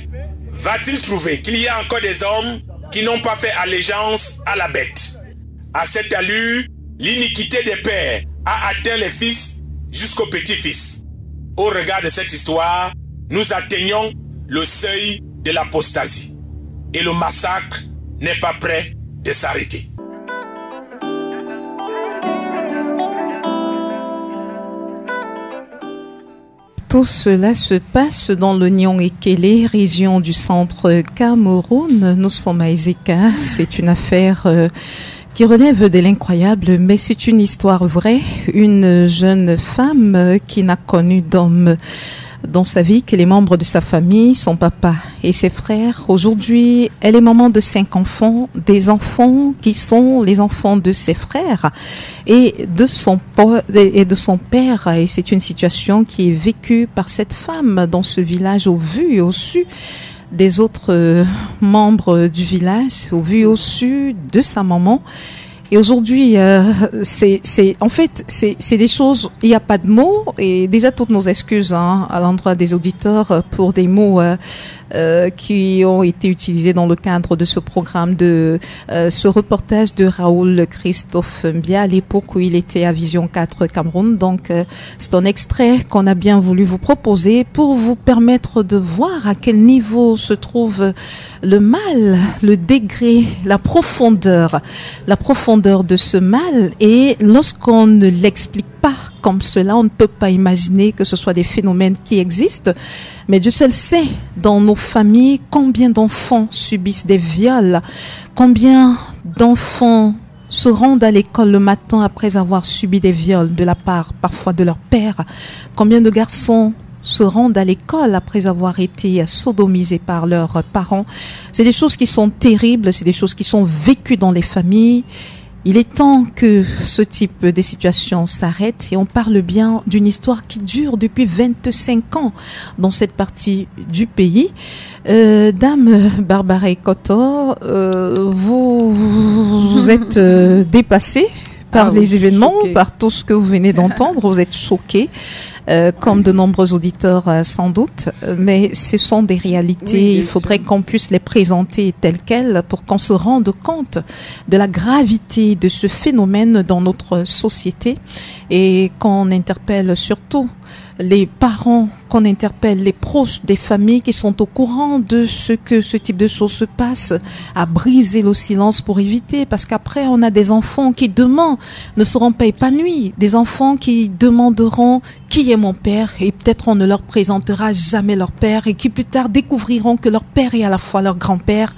L: va-t-il trouver qu'il y a encore des hommes qui n'ont pas fait allégeance à la bête? À cette allure, l'iniquité des pères a atteint les fils jusqu'aux petits-fils. Au regard de cette histoire, nous atteignons le seuil de l'apostasie. Et le massacre n'est pas prêt de s'arrêter.
B: Tout cela se passe dans le Nyong-Ekele, région du centre Cameroun. Nous sommes à Ezeka. C'est une affaire qui relève de l'incroyable, mais c'est une histoire vraie. Une jeune femme qui n'a connu d'homme dans sa vie que les membres de sa famille, son papa et ses frères. Aujourd'hui, elle est maman de 5 enfants, des enfants qui sont les enfants de ses frères et de son père. Et c'est une situation qui est vécue par cette femme dans ce village au vu et au su des autres membres du village, au vu et au su de sa maman. Et aujourd'hui, c'est des choses, il n'y a pas de mots, et déjà toutes nos excuses à l'endroit des auditeurs pour des mots qui ont été utilisés dans le cadre de ce programme, de ce reportage de Raoul Christophe Mbia à l'époque où il était à Vision 4 Cameroun. Donc c'est un extrait qu'on a bien voulu vous proposer pour vous permettre de voir à quel niveau se trouve le mal, le degré, la profondeur de ce mal. Et lorsqu'on ne l'explique pas comme cela, on ne peut pas imaginer que ce soit des phénomènes qui existent. Mais Dieu seul sait, dans nos familles, combien d'enfants subissent des viols, combien d'enfants se rendent à l'école le matin après avoir subi des viols de la part parfois de leur père, combien de garçons se rendent à l'école après avoir été sodomisés par leurs parents. C'est des choses qui sont terribles, c'est des choses qui sont vécues dans les familles. Il est temps que ce type de situation s'arrête et on parle bien d'une histoire qui dure depuis 25 ans dans cette partie du pays. Dame Barbara Ekoto, vous êtes dépassée par les événements, choquée par tout ce que vous venez d'entendre, vous êtes choquée. Comme de nombreux auditeurs sans doute, mais ce sont des réalités, oui, il faudrait qu'on puisse les présenter telles quelles pour qu'on se rende compte de la gravité de ce phénomène dans notre société et qu'on interpelle surtout les parents, qu'on interpelle les proches des familles qui sont au courant de ce que ce type de choses se passe, à briser le silence pour éviter, parce qu'après on a des enfants qui demain ne seront pas épanouis, des enfants qui demanderont qui est mon père et peut-être on ne leur présentera jamais leur père et qui plus tard découvriront que leur père est à la fois leur grand-père,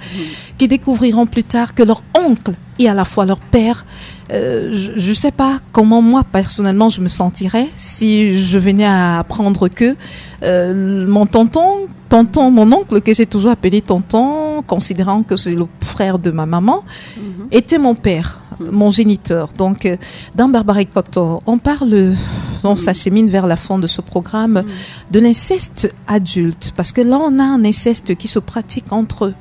B: qui découvriront plus tard que leur oncle est à la fois leur père. Je ne sais pas comment moi, personnellement, je me sentirais si je venais à apprendre que mon tonton, mon oncle, que j'ai toujours appelé tonton, considérant que c'est le frère de ma maman, était mon père, mon géniteur. Donc, dans Barbaricoto, on s'achemine vers la fin de ce programme de l'inceste adulte. Parce que là, on a un inceste qui se pratique entre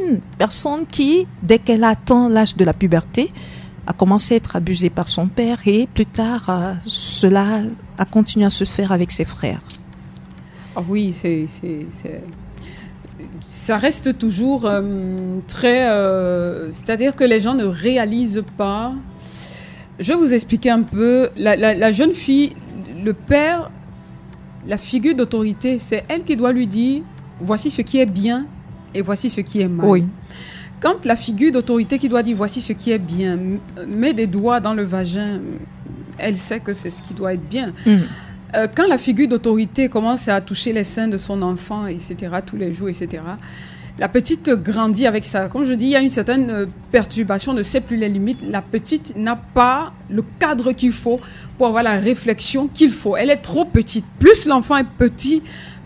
B: une personne qui, dès qu'elle atteint l'âge de la puberté, a commencé à être abusée par son père et plus tard, cela a continué à se faire avec ses frères.
C: Ah oui, ça reste toujours très... c'est-à-dire que les gens ne réalisent pas. Je vais vous expliquer un peu. La jeune fille, le père, la figure d'autorité, c'est elle qui doit lui dire « voici ce qui est bien et voici ce qui est mal ».
B: Oui.
C: Quand la figure d'autorité qui doit dire « voici ce qui est bien » met des doigts dans le vagin, elle sait que c'est ce qui doit être bien. Quand la figure d'autorité commence à toucher les seins de son enfant, etc., tous les jours, etc., la petite grandit avec ça. Comme je dis, il y a une certaine perturbation, ne sait plus les limites. La petite n'a pas le cadre qu'il faut pour avoir la réflexion qu'il faut. Elle est trop petite. Plus l'enfant est petit,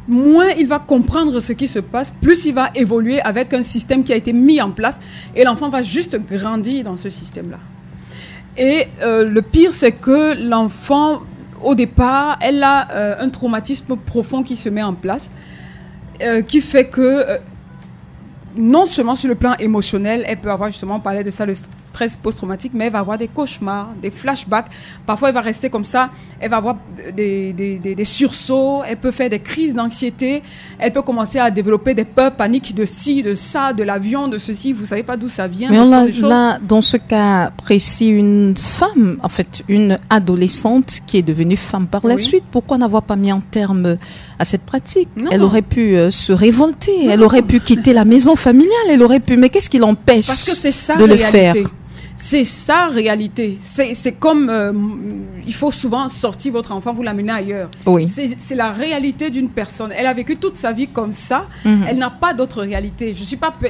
C: moins il va comprendre ce qui se passe, plus il va évoluer avec un système qui a été mis en place et l'enfant va juste grandir dans ce système-là. Et le pire, c'est que l'enfant, au départ, elle a un traumatisme profond qui se met en place, qui fait que non seulement sur le plan émotionnel, elle peut avoir justement, on parlait de ça, le stress post-traumatique, mais elle va avoir des cauchemars, des flashbacks. Parfois, elle va rester comme ça, elle va avoir des sursauts, elle peut faire des crises d'anxiété, elle peut commencer à développer des peurs, paniques de ci, de ça, de l'avion, de ceci, vous ne savez pas d'où ça vient.
B: Mais on a là, dans ce cas précis, une femme, en fait, une adolescente qui est devenue femme par la suite. Pourquoi n'avoir pas mis un terme à cette pratique? Elle aurait pu se révolter, elle aurait pu quitter la maison familiale, elle aurait pu, mais qu'est-ce qui l'empêche de le faire?
C: C'est sa réalité. C'est comme il faut souvent sortir votre enfant, vous l'amener ailleurs.
B: Oui.
C: C'est la réalité d'une personne. Elle a vécu toute sa vie comme ça. Elle n'a pas d'autre réalité. Je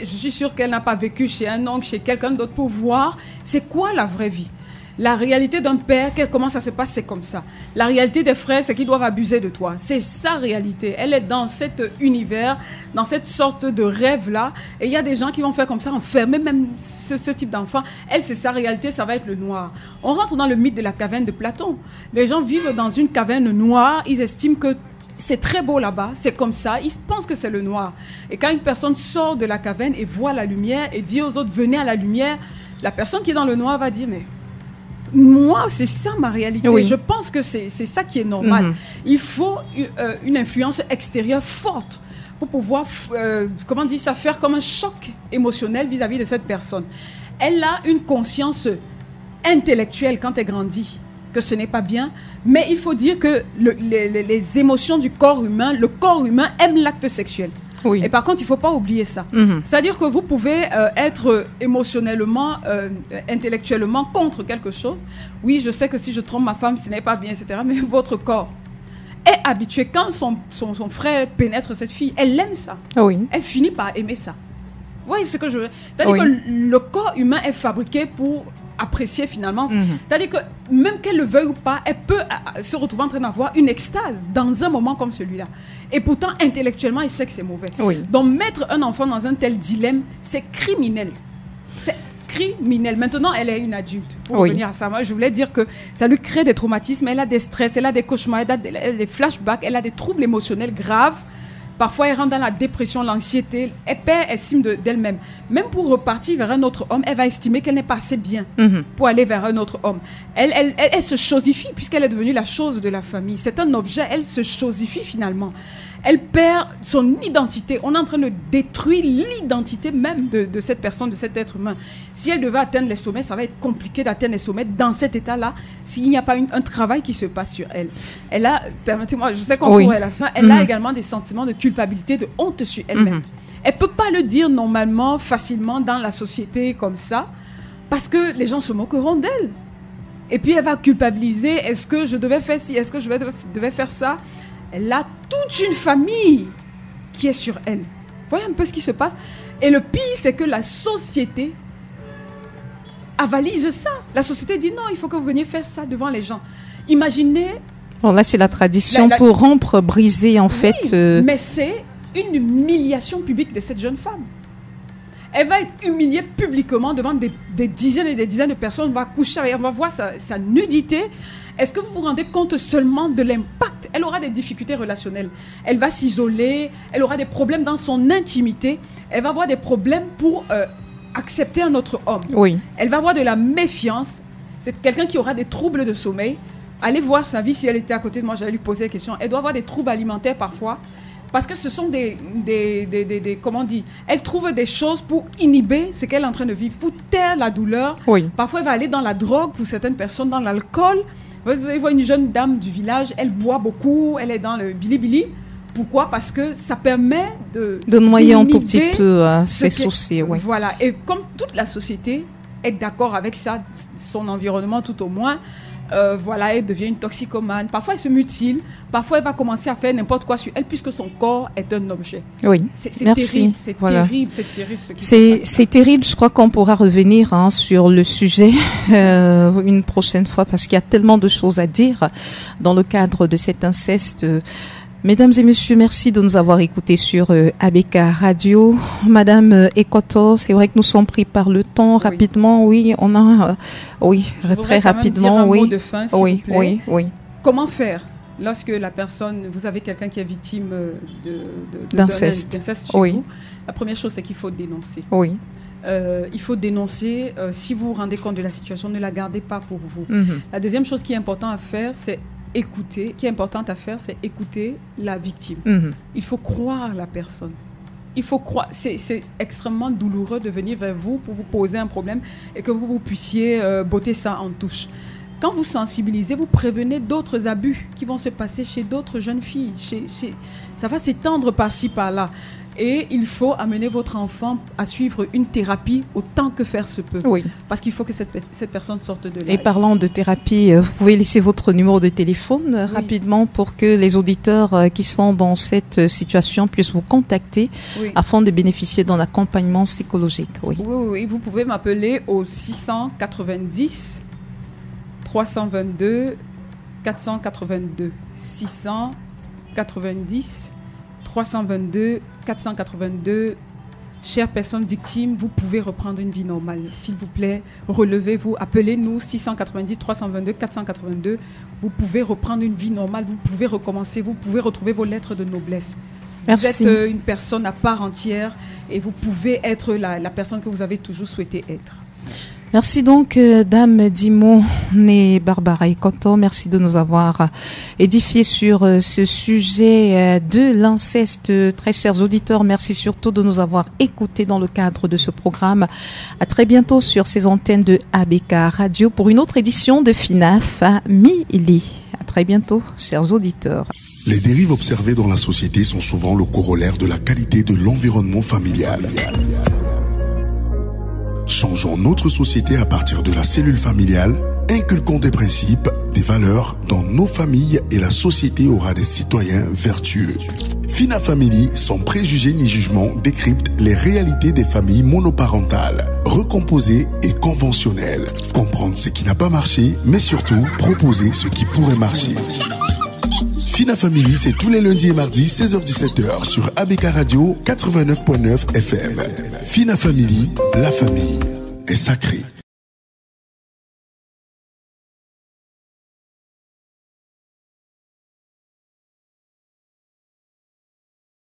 C: suis sûre qu'elle n'a pas vécu chez un oncle, chez quelqu'un d'autre pour voir c'est quoi la vraie vie. La réalité d'un père, comment ça se passe, c'est comme ça. La réalité des frères, c'est qu'ils doivent abuser de toi. C'est sa réalité. Elle est dans cet univers, dans cette sorte de rêve-là. Et il y a des gens qui vont faire comme ça, enfermer même ce type d'enfant. Elle, c'est sa réalité, ça va être le noir. On rentre dans le mythe de la caverne de Platon. Les gens vivent dans une caverne noire, ils estiment que c'est très beau là-bas, c'est comme ça, ils pensent que c'est le noir. Et quand une personne sort de la caverne et voit la lumière et dit aux autres, venez à la lumière, la personne qui est dans le noir va dire, mais... moi, c'est ça ma réalité. Oui. Je pense que c'est ça qui est normal. Il faut une influence extérieure forte pour pouvoir, comment dire ça, faire comme un choc émotionnel vis-à-vis de cette personne. Elle a une conscience intellectuelle quand elle grandit, que ce n'est pas bien, mais il faut dire que les émotions du corps humain, le corps humain aime l'acte sexuel. Oui. Et par contre, il ne faut pas oublier ça. C'est-à-dire que vous pouvez être émotionnellement, intellectuellement contre quelque chose. Oui, je sais que si je trompe ma femme, ce n'est pas bien, etc. Mais votre corps est habitué. Quand son frère pénètre cette fille, elle aime ça. Oui. Elle finit par aimer ça. Vous voyez ce que je veux dire? C'est-à-dire que le corps humain est fabriqué pour apprécier finalement. C'est-à-dire que même qu'elle le veuille ou pas, elle peut se retrouver en train d'avoir une extase dans un moment comme celui-là. Et pourtant, intellectuellement, elle sait que c'est mauvais. Oui. Donc, mettre un enfant dans un tel dilemme, c'est criminel. C'est criminel. Maintenant, elle est une adulte. Pour revenir à ça, moi, je voulais dire que ça lui crée des traumatismes. Elle a des stress, elle a des cauchemars, elle a des flashbacks, elle a des troubles émotionnels graves. Parfois, elle rentre dans la dépression, l'anxiété. Elle perd estime d'elle-même. Même pour repartir vers un autre homme, elle va estimer qu'elle n'est pas assez bien pour aller vers un autre homme. Elle se chosifie puisqu'elle est devenue la chose de la famille. C'est un objet, elle se chosifie finalement. Elle perd son identité. On est en train de détruire l'identité même de cette personne, de cet être humain. Si elle devait atteindre les sommets, ça va être compliqué d'atteindre les sommets dans cet état-là, s'il n'y a pas un travail qui se passe sur elle. Elle a, permettez-moi, je sais qu'on court à la fin, elle a également des sentiments de culpabilité, de honte sur elle-même. Elle ne peut pas le dire normalement, facilement dans la société comme ça, parce que les gens se moqueront d'elle. Et puis elle va culpabiliser, est-ce que je devais faire ci, est-ce que je devais faire ça? Elle a toute une famille qui est sur elle. Vous voyez un peu ce qui se passe? Et le pire, c'est que la société avalise ça. La société dit non, il faut que vous veniez faire ça devant les gens. Imaginez...
B: Bon, là, c'est la tradition pour rompre, briser, en fait...
C: mais c'est une humiliation publique de cette jeune femme. Elle va être humiliée publiquement devant des dizaines et des dizaines de personnes. On va coucher avec elle, on va voir sa nudité. Est-ce que vous vous rendez compte seulement de l'impact? Elle aura des difficultés relationnelles. Elle va s'isoler, elle aura des problèmes dans son intimité. Elle va avoir des problèmes pour accepter un autre homme.
B: Oui.
C: Elle va avoir de la méfiance. C'est quelqu'un qui aura des troubles de sommeil. Allez voir sa vie si elle était à côté de moi, j'allais lui poser la question. Elle doit avoir des troubles alimentaires parfois. Parce que ce sont comment on dit, elle trouve des choses pour inhiber ce qu'elle est en train de vivre, pour taire la douleur.
B: Oui.
C: Parfois, elle va aller dans la drogue, pour certaines personnes, dans l'alcool. Vous allez voir une jeune dame du village, elle boit beaucoup, elle est dans le bilibili. Pourquoi? Parce que ça permet de
B: noyer un tout petit peu ses soucis. Oui.
C: Voilà. Et comme toute la société est d'accord avec ça, son environnement tout au moins, voilà, elle devient une toxicomane. Parfois, elle se mutile. Parfois, elle va commencer à faire n'importe quoi sur elle puisque son corps est un objet.
B: Oui,
C: merci. C'est terrible, c'est terrible ce qui se passe.
B: C'est terrible. Je crois qu'on pourra revenir sur le sujet une prochaine fois parce qu'il y a tellement de choses à dire dans le cadre de cet inceste. Mesdames et messieurs, merci de nous avoir écoutés sur ABK Radio. Madame Ekoto, c'est vrai que nous sommes pris par le temps. Rapidement, oui, on a... très rapidement,
C: oui. Mot de fin, s'il vous plaît.
B: Oui.
C: Comment faire lorsque la personne, vous avez quelqu'un qui est victime
B: d'inceste
C: chez vous? La première chose, c'est qu'il faut dénoncer.
B: Oui.
C: Il faut dénoncer. Si vous vous rendez compte de la situation, ne la gardez pas pour vous. La deuxième chose qui est importante à faire, c'est écouter la victime. Il faut croire la personne. Il faut croire. C'est extrêmement douloureux de venir vers vous pour vous poser un problème et que vous puissiez botter ça en touche. Quand vous sensibilisez, vous prévenez d'autres abus qui vont se passer chez d'autres jeunes filles. Ça va s'étendre par-ci, par-là. Et il faut amener votre enfant à suivre une thérapie autant que faire se peut.
B: Oui.
C: Parce qu'il faut que cette personne sorte de là.
B: Et parlant de thérapie, vous pouvez laisser votre numéro de téléphone rapidement pour que les auditeurs qui sont dans cette situation puissent vous contacter afin de bénéficier d'un accompagnement psychologique.
C: Oui, vous pouvez m'appeler au 690 322 482. 690 322 482. Chères personnes victimes, vous pouvez reprendre une vie normale. S'il vous plaît, relevez-vous, appelez-nous 690 322 482. Vous pouvez reprendre une vie normale, vous pouvez recommencer, vous pouvez retrouver vos lettres de noblesse.
B: Merci.
C: Vous êtes une personne à part entière et vous pouvez être la personne que vous avez toujours souhaité être.
B: Merci donc, Dame Dimo née Barbara Ekoto. Merci de nous avoir édifiés sur ce sujet de l'inceste. Très chers auditeurs, merci surtout de nous avoir écoutés dans le cadre de ce programme. À très bientôt sur ces antennes de ABK Radio pour une autre édition de FINAF à Mili. À très bientôt, chers auditeurs.
A: Les dérives observées dans la société sont souvent le corollaire de la qualité de l'environnement familial. Changeons notre société à partir de la cellule familiale, inculquons des principes, des valeurs dans nos familles et la société aura des citoyens vertueux. Fina Family, sans préjugés ni jugement, décrypte les réalités des familles monoparentales, recomposées et conventionnelles. Comprendre ce qui n'a pas marché, mais surtout proposer ce qui pourrait marcher. Fina Family, c'est tous les lundis et mardis, 16h-17h sur ABK Radio 89.9 FM. Fina Family, la famille est sacrée.